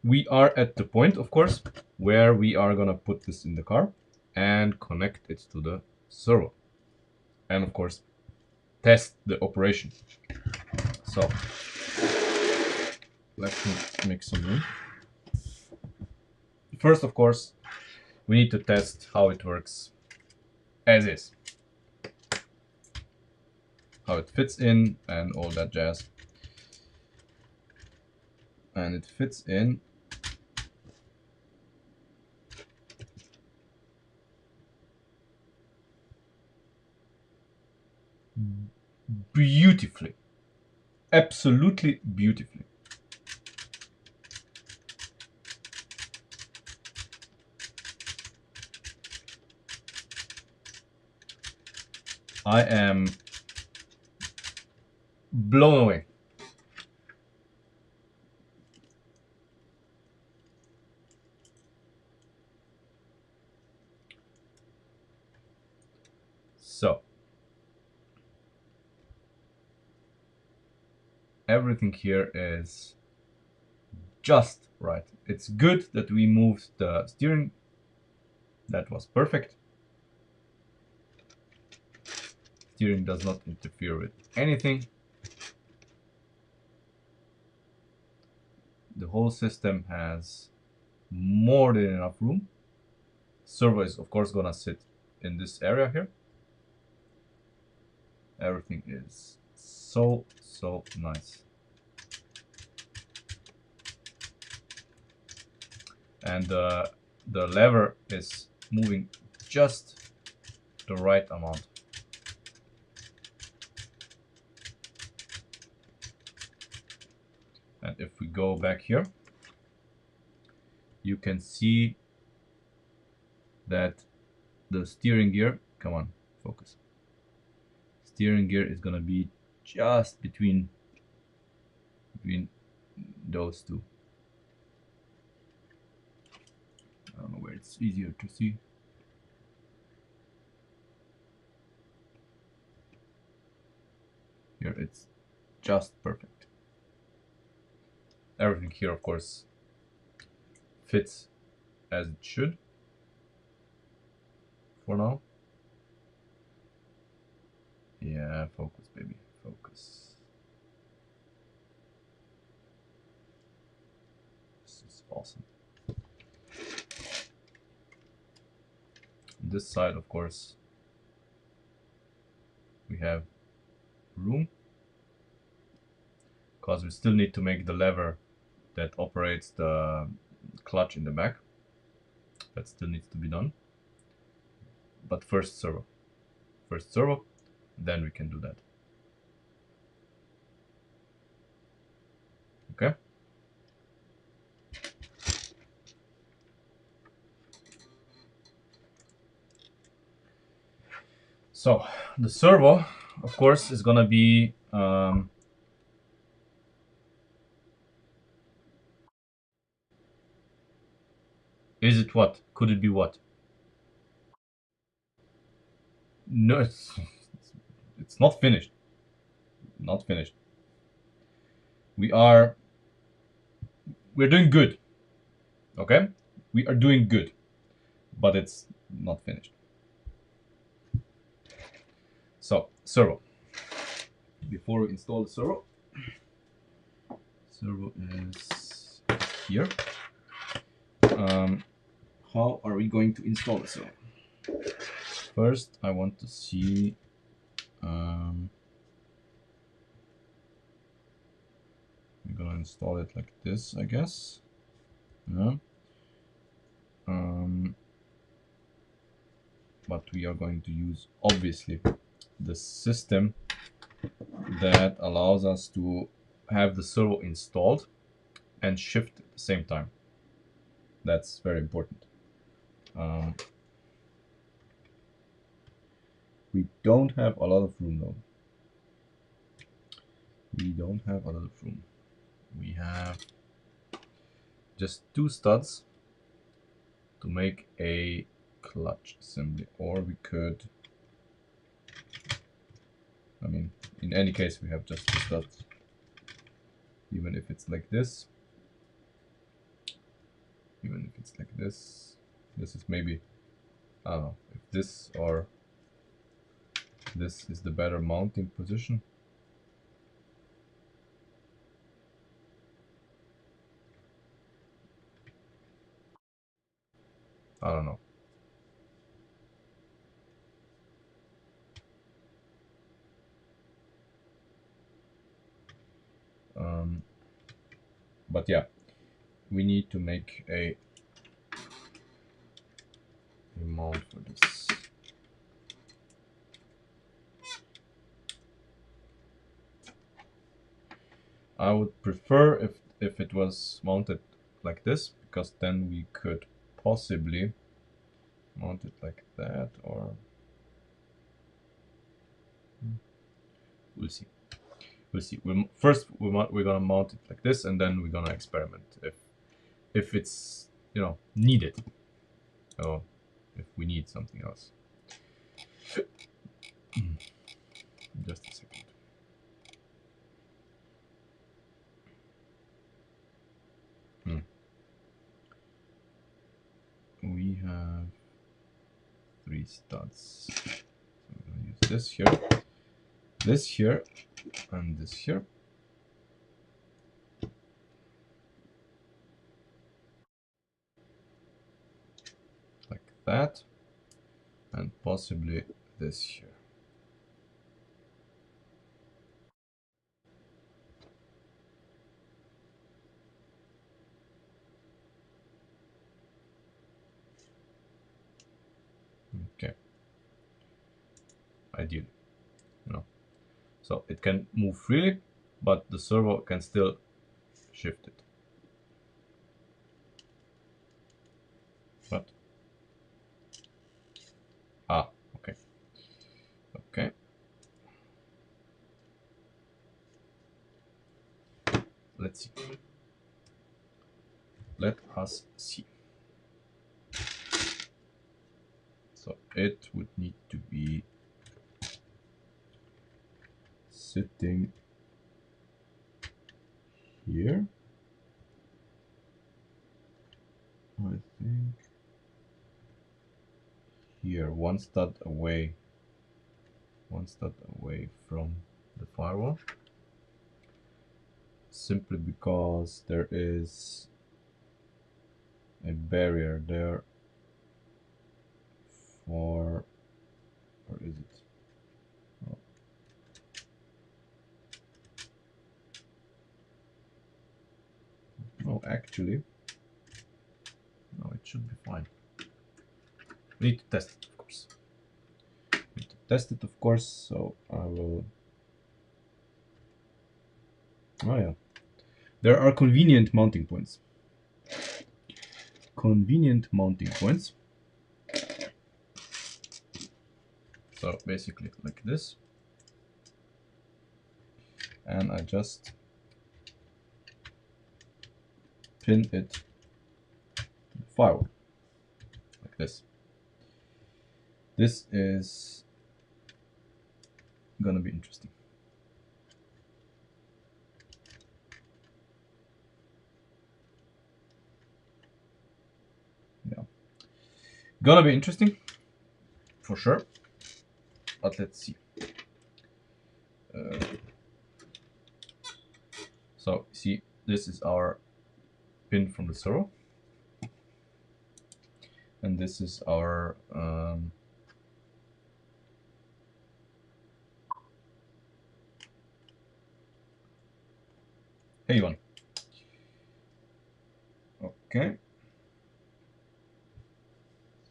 we are at the point, of course, where we are gonna put this in the car and connect it to the servo, and of course test the operation. So let me make some room. First, of course, we need to test how it works as is, how it fits in and all that jazz. And it fits in beautifully, absolutely beautifully. I am blown away. So everything here is just right. It's good that we moved the steering. That was perfect. Steering does not interfere with anything. The whole system has more than enough room. Servo is of course gonna sit in this area here. Everything is so nice. And the lever is moving just the right amount. And if we go back here, you can see that the steering gear, come on, focus. Steering gear is gonna be just between those two. I don't know where it's easier to see. Here it's just perfect. Everything here, of course, fits as it should for now. Yeah, focus, baby, focus. This is awesome. This side, of course, we have room. because we still need to make the lever that operates the clutch in the back. That still needs to be done. But first servo. First servo, then we can do that. Okay? So the servo, of course, is gonna be is it what? Could it be what? No, it's not finished. Not finished. We're doing good. Okay? We are doing good, but it's not finished. So servo. Before we install the servo is here. How are we going to install the servo? First, I want to see. We're gonna install it like this, I guess. Yeah. But we are going to use, obviously, the system that allows us to have the servo installed and shift at the same time. That's very important. We don't have a lot of room though. We don't have a lot of room. We have just 2 studs to make a clutch assembly, or we could, I mean, in any case we have just 2 studs. Even if it's like this, this is maybe, I don't know, if this or this is the better mounting position. I don't know. But yeah, we need to make a mount for this. I would prefer if it was mounted like this, because then we could possibly mount it like that, or we'll see. We'll see. First we're gonna mount it like this, and then we're gonna experiment if it's, you know, needed, or if we need something else. Just a second. We have 3 studs. So we're gonna use this here, and this here. Like that, and possibly this here. Okay. Ideally, you know. So it can move freely, but the servo can still shift it. But okay. Okay. Let's see. Let us see. So it would need to be sitting here, I think. Here, one stud away from the firewall, simply because there is a barrier there for, or is it? Oh. actually. No, it should be fine. We need to test it, of course. We need to test it, of course, so I will... Oh yeah. There are convenient mounting points. Convenient mounting points. So basically like this. And I just pin it to the firewall. Like this. This is gonna be interesting. Yeah. Gonna be interesting. For sure. But let's see. So see, this is our pin from the server. And this is our hey one. Okay.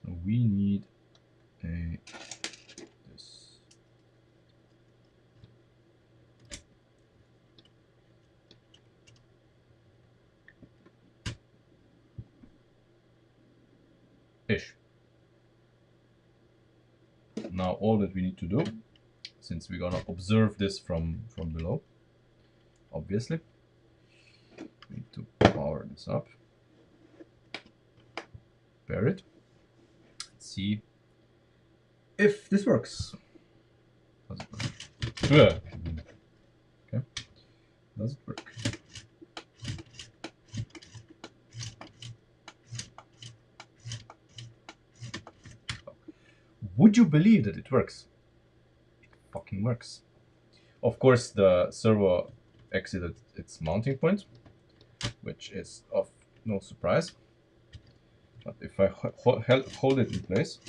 So we need a this. Ish. Now all that we need to do, since we're gonna observe this from below, obviously, we need to power this up, pair it, see if this works. Does it work? Yeah. Okay. Does it work? Would you believe that it works? It fucking works. Of course, the servo exited its mounting point, which is of no surprise. But if I hold it in place,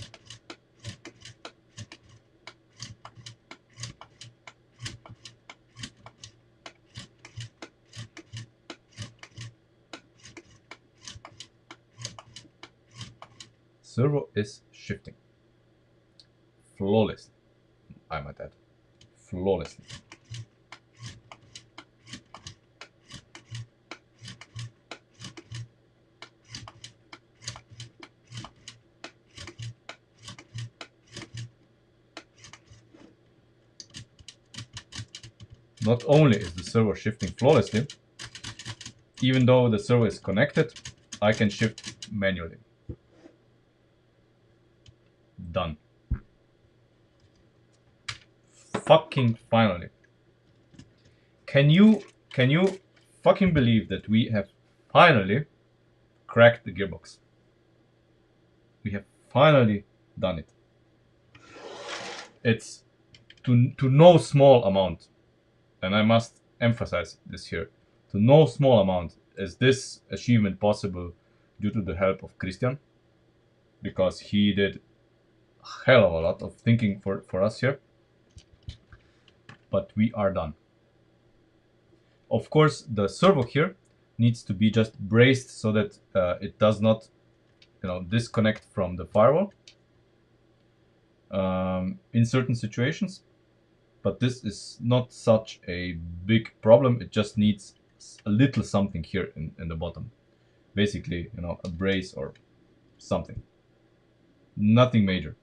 servo is shifting flawlessly. I might add, flawlessly. Not only is the servo shifting flawlessly, even though the servo is connected, I can shift manually. Done. Fucking finally. Can you fucking believe that we have finally cracked the gearbox? We have finally done it. It's to no small amount, and I must emphasize this here, to no small amount is this achievement possible due to the help of Christian, because he did a hell of a lot of thinking for us here. But we are done. Of course, the servo here needs to be just braced so that it does not, disconnect from the firewall in certain situations. But this is not such a big problem. It just needs a little something here in the bottom. Basically, a brace or something. Nothing major.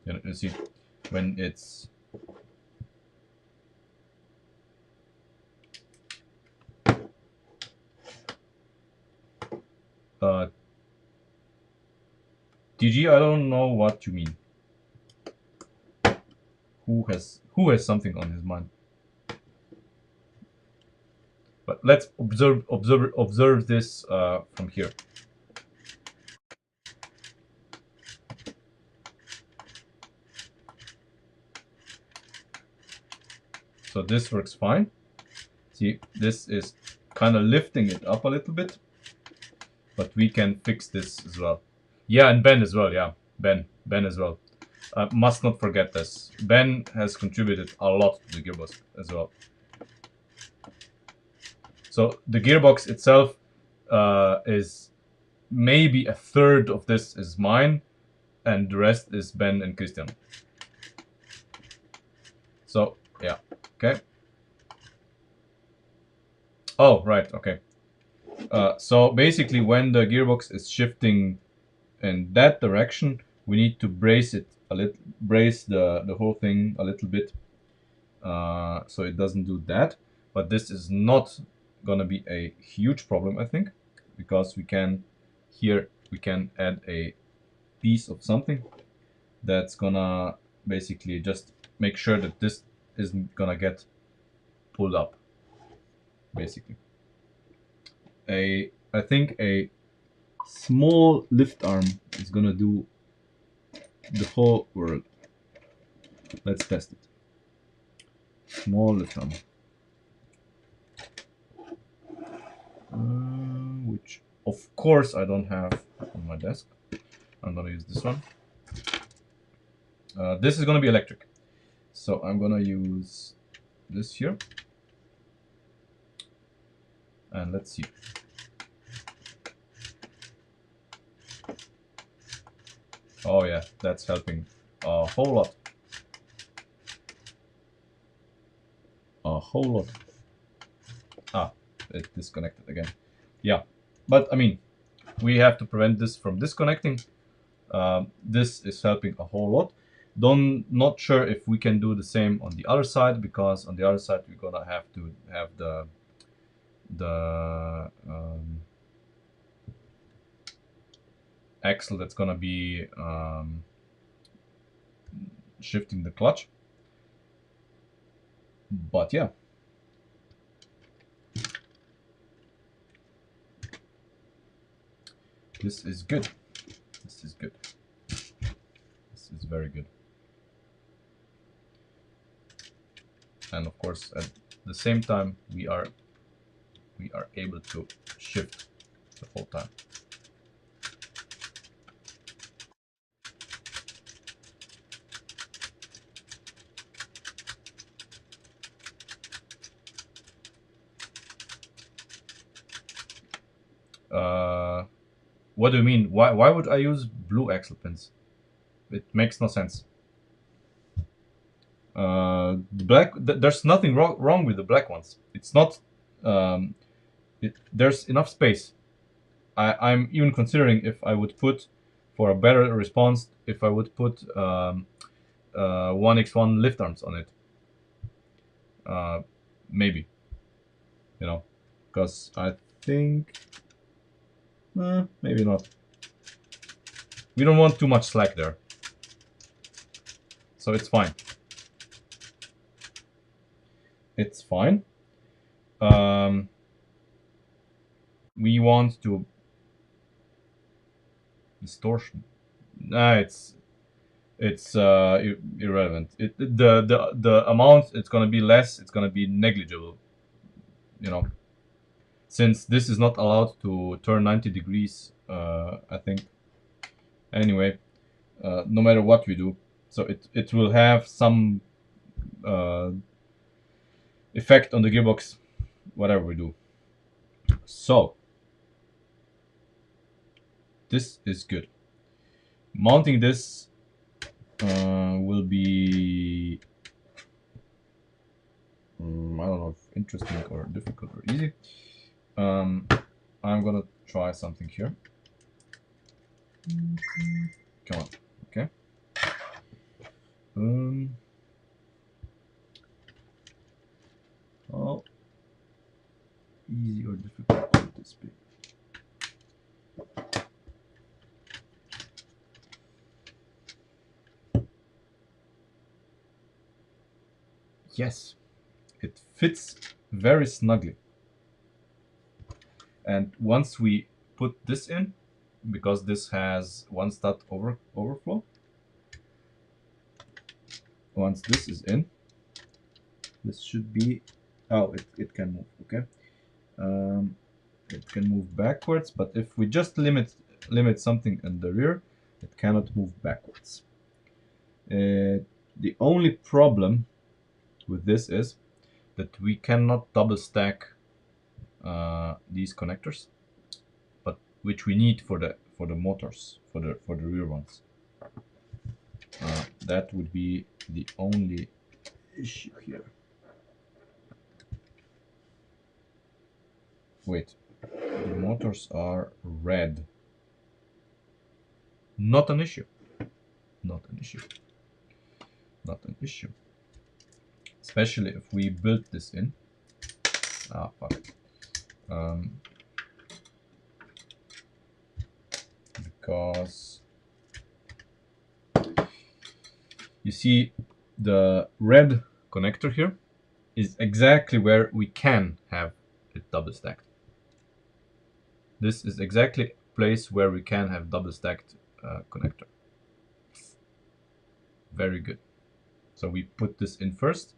You see, when it's DG, I don't know what you mean. Who has something on his mind? But let's observe this from here. So this works fine. See, this is kind of lifting it up a little bit, but we can fix this as well. Yeah, and Ben as well. Yeah, Ben as well. Must not forget this. Ben has contributed a lot to the gearbox as well. So the gearbox itself is maybe a third of this is mine, and the rest is Ben and Christian. So yeah, okay. Oh right, okay. So basically, when the gearbox is shifting in that direction, we need to brace it a little, brace the whole thing a little bit, so it doesn't do that. But this is not gonna be a huge problem, I think, because we can here we can add a piece of something that's gonna basically just make sure that this isn't gonna get pulled up. Basically, I think a small lift arm is gonna do the whole world. Let's test it. Small lift arm. Which of course I don't have on my desk. I'm gonna use this one. This is gonna be electric. So I'm gonna use this here. And let's see. Oh yeah, that's helping a whole lot. A whole lot. Ah, it disconnected again. Yeah, but I mean, we have to prevent this from disconnecting. This is helping a whole lot. Not sure if we can do the same on the other side, because on the other side we're gonna have to have the axle that's gonna be shifting the clutch. But yeah, this is good. This is good. This is very good. And of course, at the same time, we are able to shift the whole time. What do you mean? Why would I use blue axle pins? It makes no sense. There's nothing wrong with the black ones. It's not. There's enough space. I'm even considering if I would put, for a better response, if I would put 1x1 lift arms on it. Maybe, because I think maybe not. We don't want too much slack there, so it's fine. It's fine. We want to distortion. Nah, it's irrelevant. The amount, it's gonna be less. It's gonna be negligible. Since this is not allowed to turn 90 degrees, I think. Anyway, no matter what we do, so it will have some effect on the gearbox, whatever we do. So this is good. Mounting this will be I don't know if interesting or difficult or easy. I'm gonna try something here. Come on, okay. How easy or difficult could this be? Yes, it fits very snugly. And once we put this in, because this has one stud overflow, once this is in, this should be, oh, it can move, okay. It can move backwards, but if we just limit something in the rear, it cannot move backwards. The only problem with this is that we cannot double stack these connectors. which we need for the motors, for the rear ones. That would be the only issue here. Wait, the motors are red. Not an issue. Not an issue. Not an issue. Especially if we build this in. Ah, fuck. Because you see the red connector here is exactly where we can have it double stacked. This is exactly a place where we can have double stacked connector. Very good. So we put this in first.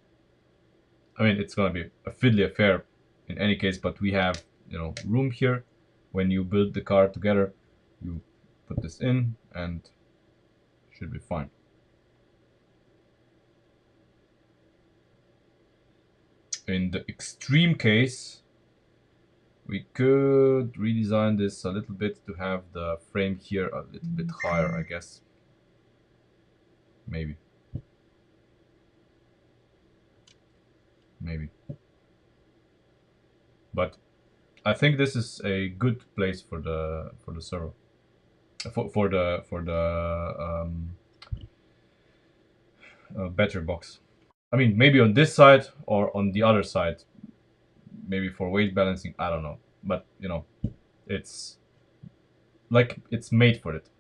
I mean, it's gonna be a fiddly affair in any case, but we have, you know, room here. When you build the car together, you put this in and should be fine. In the extreme case, we could redesign this a little bit to have the frame here a little bit higher, I guess. Maybe. Maybe. But I think this is a good place for the servo. For the battery box. I mean, maybe on this side or on the other side. Maybe for weight balancing, I don't know. But, you know, it's like it's made for it.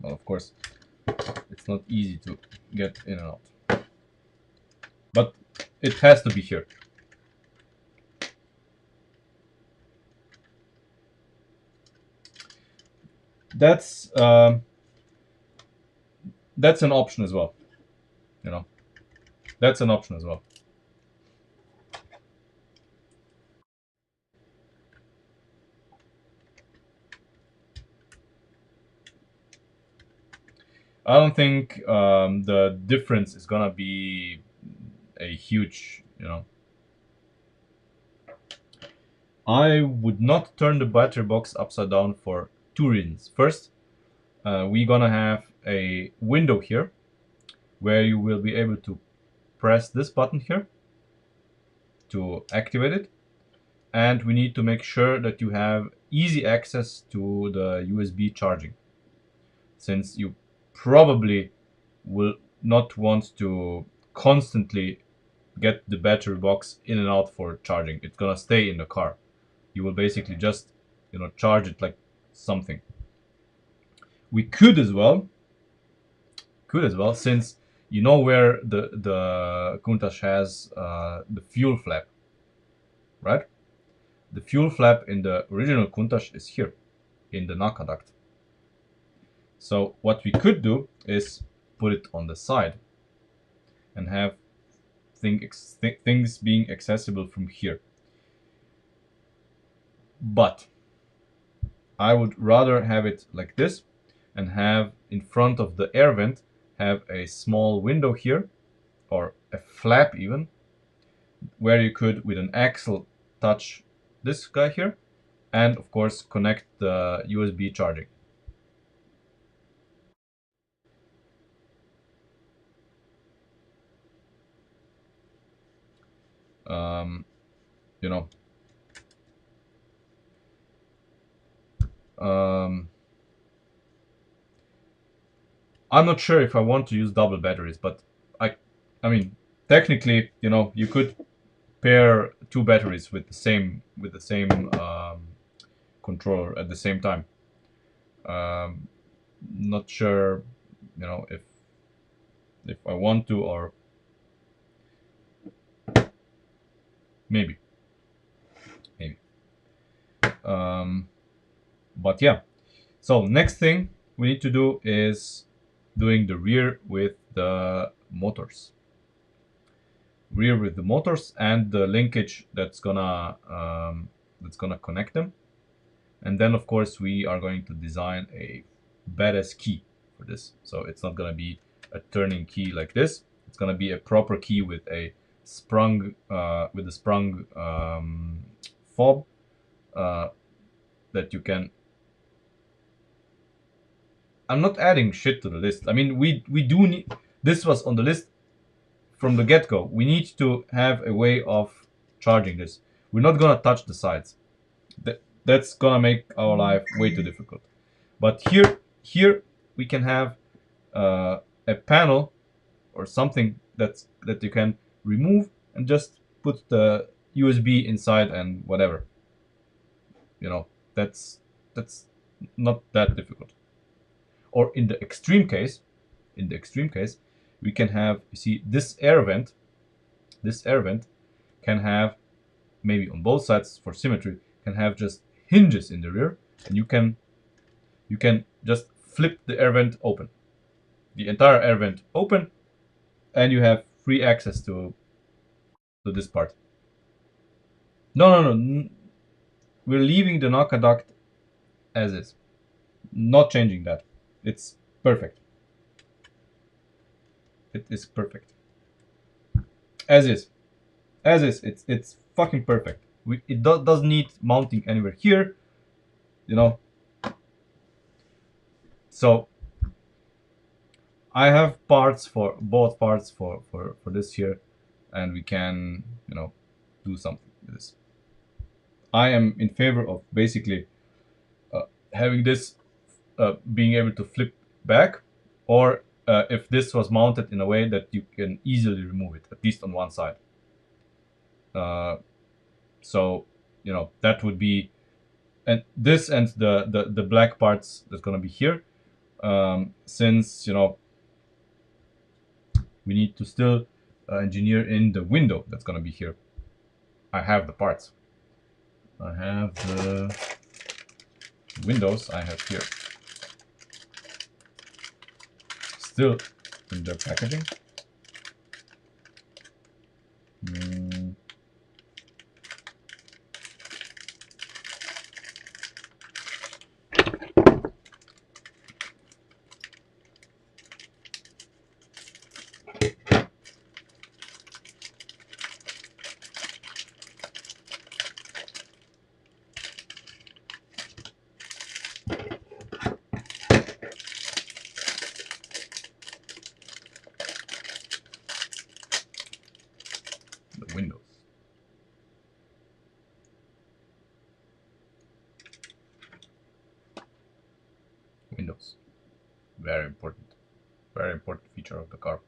Well, of course, it's not easy to get in and out. But it has to be here. That's an option as well. You know, that's an option as well. I don't think the difference is gonna be a huge, you know. I would not turn the battery box upside down for two reasons. First, we're gonna have a window here where you will be able to press this button here to activate it, and we need to make sure that you have easy access to the USB charging, since you probably will not want to constantly get the battery box in and out for charging. It's gonna stay in the car. You will basically just, you know, charge it like something. We could as well, since you know where the Countach has the fuel flap, right? The fuel flap in the original Countach is here in the NACA duct. So what we could do is put it on the side and have things being accessible from here. But I would rather have it like this and have in front of the air vent have a small window here, or a flap even, where you could with an axle touch this guy here and of course connect the USB charging. You know, I'm not sure if I want to use double batteries, but I mean, technically, you know, you could pair two batteries with the same controller at the same time. Not sure, you know, if I want to, or maybe. But yeah, so next thing we need to do is doing the rear with the motors. Rear with the motors and the linkage that's gonna connect them. And then of course we are going to design a badass key for this. So it's not gonna be a turning key like this. It's gonna be a proper key with a sprung fob that you can. I'm not adding shit to the list. I mean, we do need. This was on the list from the get-go. We need to have a way of charging this. We're not gonna touch the sides. That's gonna make our life way too difficult. But here we can have a panel or something that you can remove and just put the USB inside and whatever. You know, that's not that difficult. Or in the extreme case, we can have, you see, this air vent can have, maybe on both sides for symmetry, can have just hinges in the rear, and you can just flip the air vent open, the entire air vent open, and you have free access to this part. No. We're leaving the Naka duct as is, not changing that. It's perfect. It is perfect. As is. As is. It's fucking perfect. It doesn't need mounting anywhere here, you know. So I have parts for both parts for this here, and we can, you know, do something with this. I am in favor of basically having this being able to flip back, or if this was mounted in a way that you can easily remove it, at least on one side. So, you know, that would be, and this and the black parts that's going to be here, since, you know, we need to still engineer in the window that's going to be here. I have the parts. I have the windows I have here. Still in their packaging. The windows. Windows. Very important. Very important feature of the car.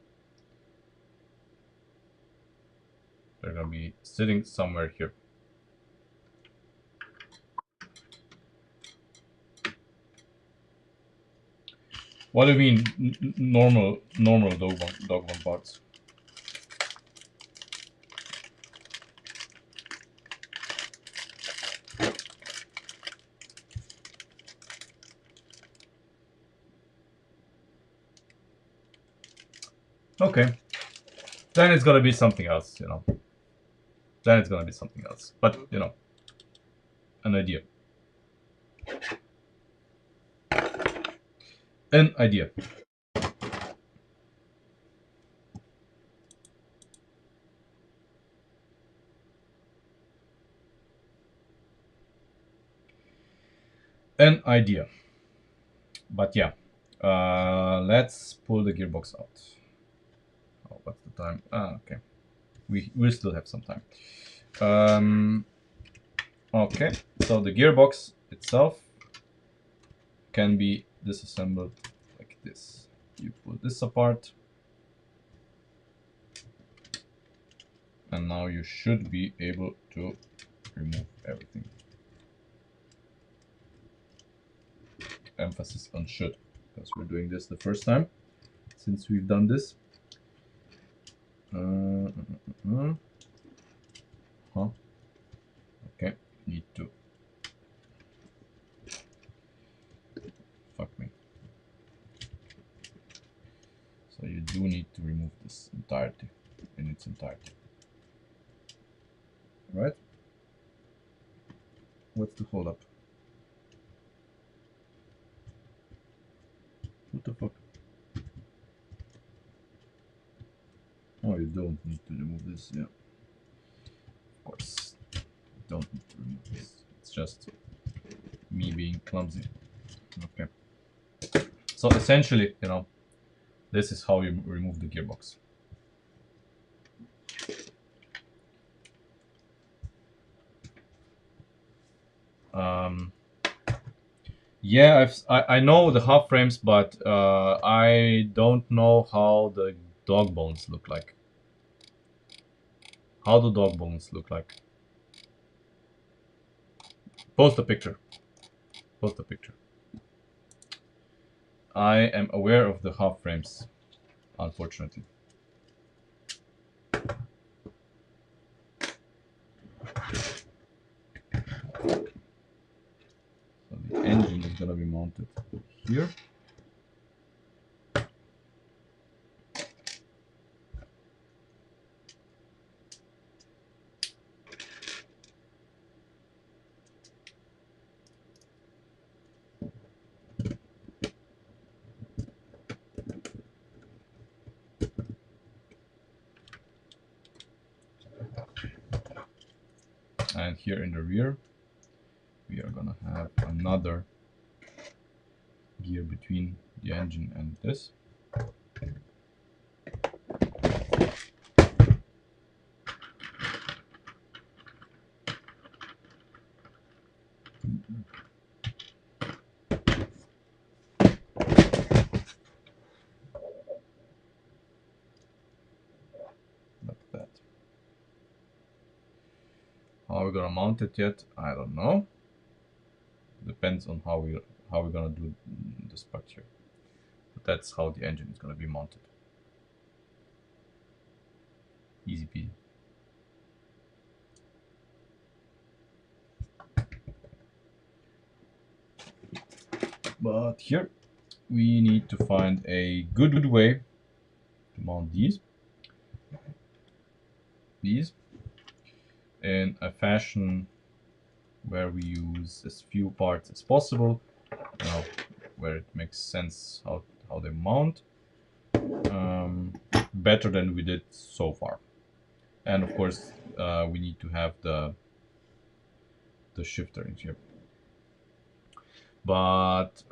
They're going to be sitting somewhere here. What do you mean normal dog bone parts? Okay. Then it's gonna be something else, you know. Then it's gonna be something else. But, you know, an idea. An idea. An idea. But yeah. Let's pull the gearbox out. Oh, what's the time? Okay. We still have some time. Okay, so the gearbox itself can be disassembled like this. You pull this apart, and now you should be able to remove everything. Emphasis on should, because we're doing this the first time since we've done this. Okay, need to. Fuck me. So you do need to remove this entirety, in its entirety. Right? What's the hold up? What the fuck? don't need to remove this, yeah. Of course, don't need to remove this. It's just me being clumsy. Okay. So essentially, you know, this is how you remove the gearbox. Yeah, I know the half frames, but I don't know how the dog bones look like. How do dog bones look like? Post a picture. Post a picture. I am aware of the half frames, unfortunately. So the engine is gonna be mounted here. And here in the rear, we are gonna have another gear between the engine and this. Like that. How we're gonna mount it yet, I don't know. Depends on how we're gonna do the structure. But that's how the engine is gonna be mounted. Easy peasy. But here we need to find a good way to mount these in a fashion where we use as few parts as possible, where it makes sense how they mount, better than we did so far. And of course, we need to have the shifter in here. But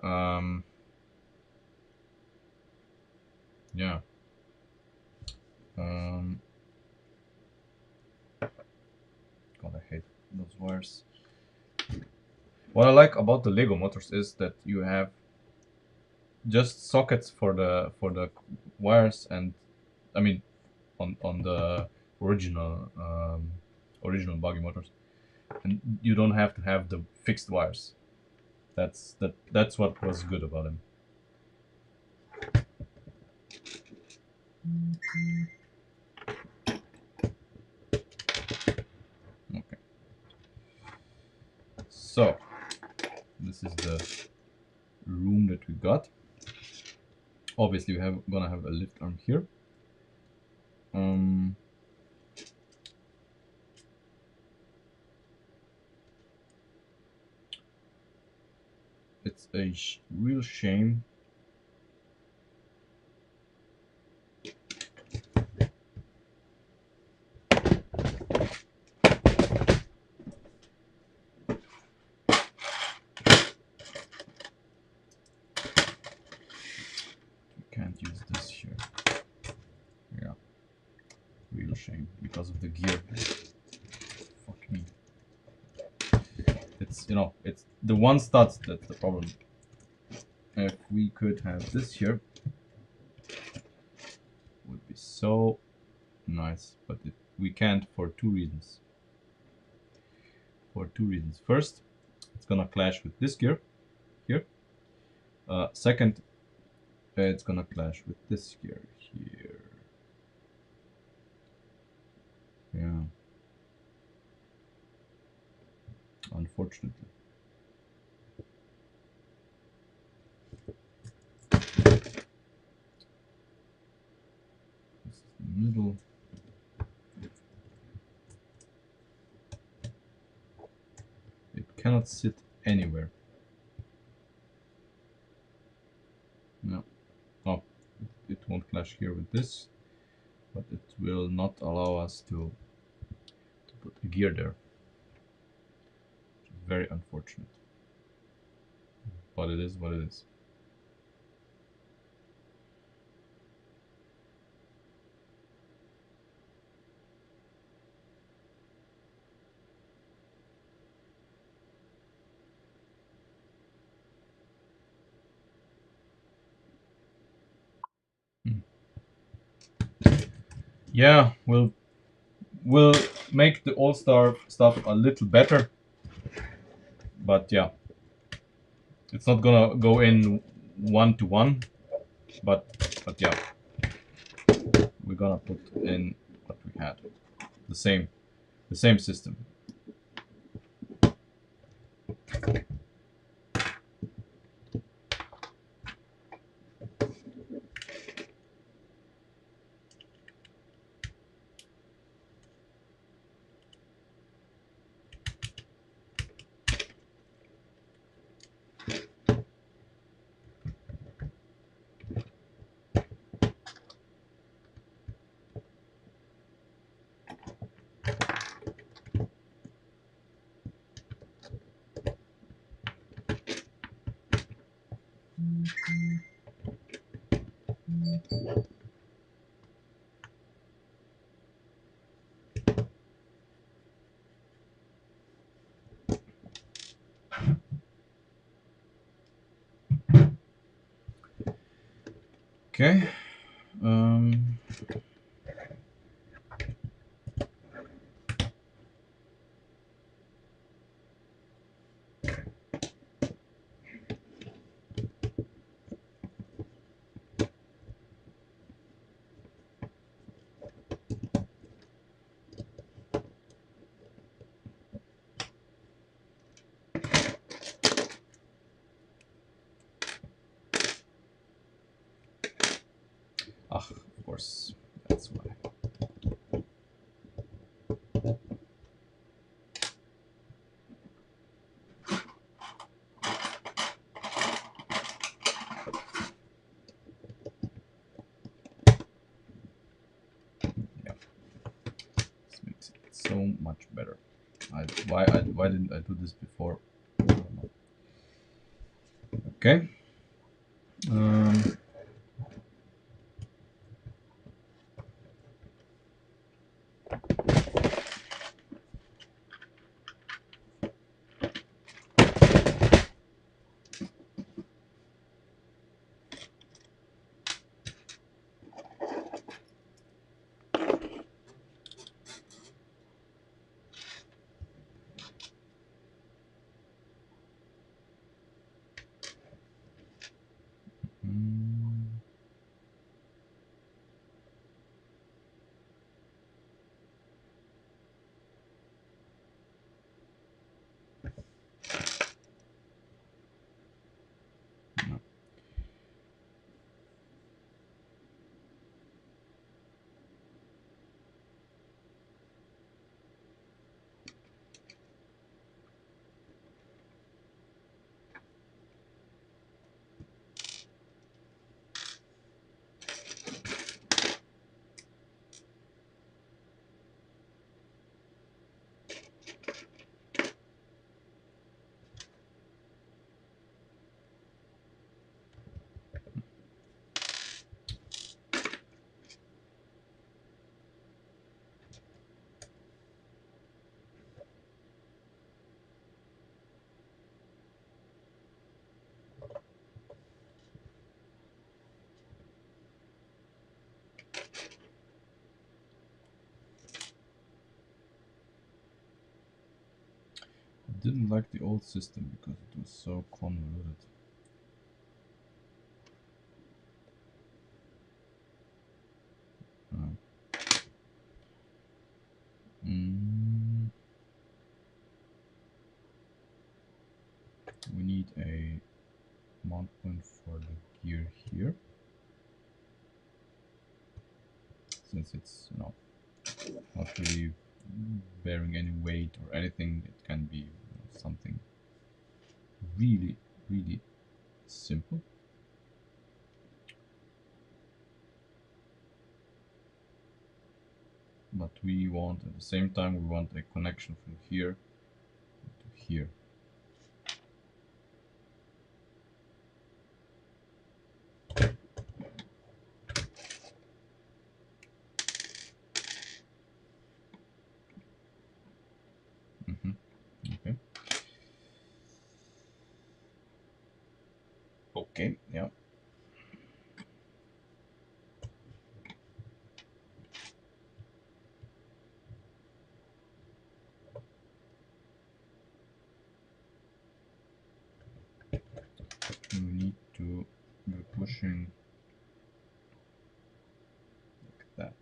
yeah. God, I hate those wires. What I like about the Lego motors is that you have just sockets for the wires, and I mean on the original buggy motors, and you don't have to have the fixed wires. That's what was good about them. Okay. So this is the room that we got. Obviously, we're gonna have a lift arm here. It's a real shame. Can't use this here. Yeah, real shame because of the gear. Fuck me. It's it's the one stud that's the problem. If we could have this here, would be so nice, but we can't for two reasons. First, it's gonna clash with this gear here. Second, it's gonna clash with this gear here. Yeah. Unfortunately. This is the middle. It cannot sit anywhere. No. Oh, it won't clash here with this. but it will not allow us to put a gear there. Very unfortunate. But it is what it is. Hmm. Yeah, we'll make the All-Star stuff a little better, but yeah, it's not gonna go in 1-to-1, but yeah, we're gonna put in what we had, the same system. Okay. Um, of course, that's why. Yeah, this makes it so much better. Why didn't I do this before? I don't know. Okay. Um, mm, no. I didn't like the old system because it was so convoluted. Uh, mm, we need a mount point for the gear here, since it's not really bearing any weight or anything. It can be something really really simple. but we want at the same time we want a connection from here to here. Okay. Okay. Yeah. We need to be pushing like that.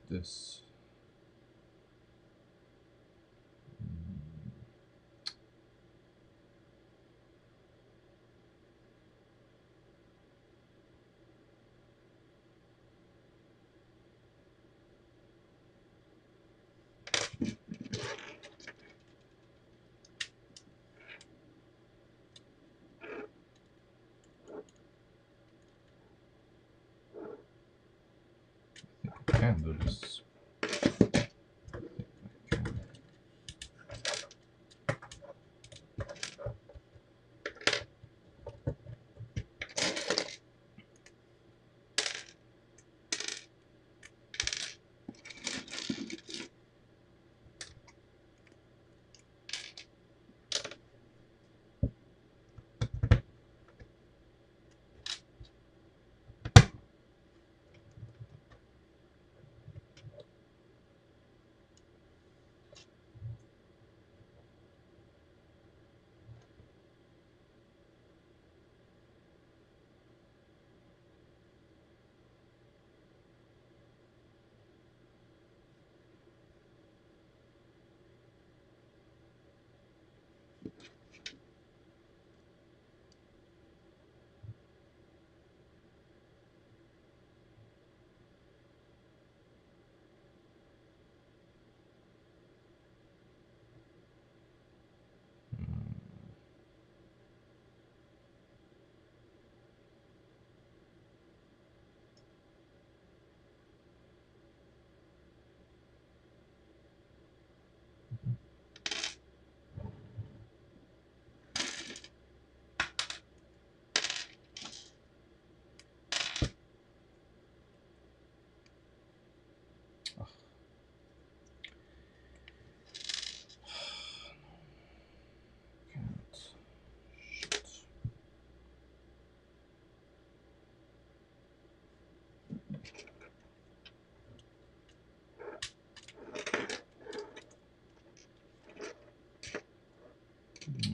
this. I can do this.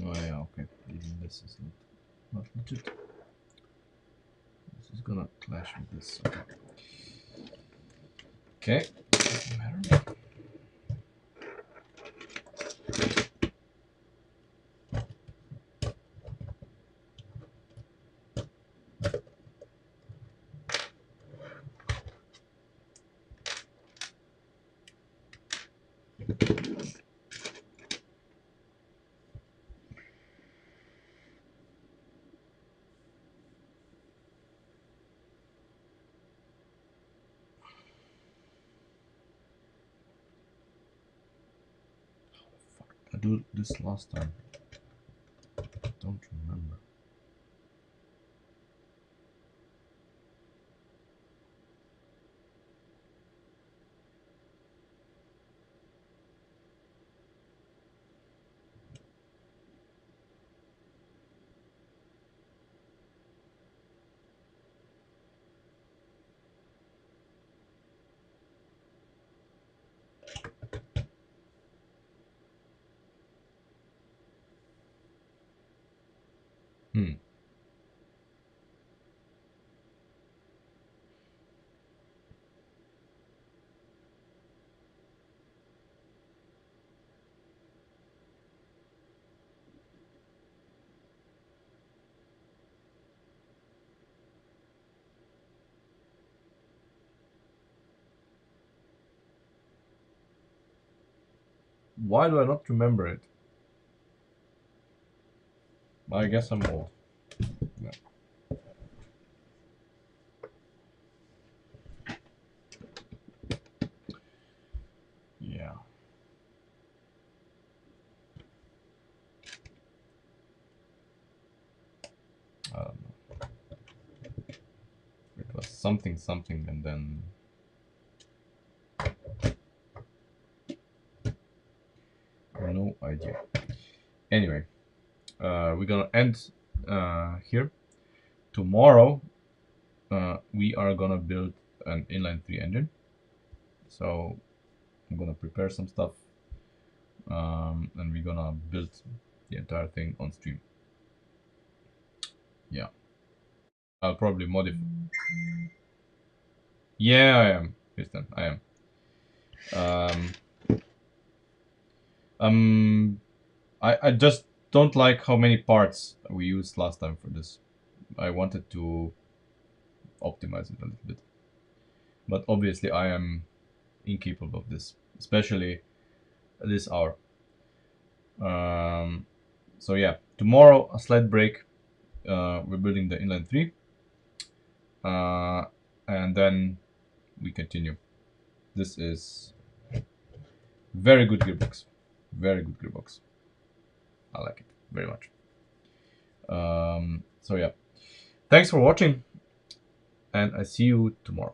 Oh yeah, okay. Even this is not legit. This is gonna clash with this. Okay. Doesn't matter. I do this last time. I don't remember. Hmm. Why do I not remember it? I guess I'm old. Yeah. Yeah. I don't know. It was something something and then no idea. Anyway, we're gonna end here. Tomorrow, we are gonna build an inline 3 engine. So I'm gonna prepare some stuff, and we're gonna build the entire thing on stream. Yeah, I'll probably modify. Yeah, I am, Kristen. I am. Um, um, I just don't like how many parts we used last time for this. I wanted to optimize it a little bit, but obviously I am incapable of this, especially this hour. Um, so yeah, tomorrow a slight break. We're building the inline three, and then we continue. This is very good gearbox, very good gearbox. I like it very much. So yeah, thanks for watching, and I see you tomorrow.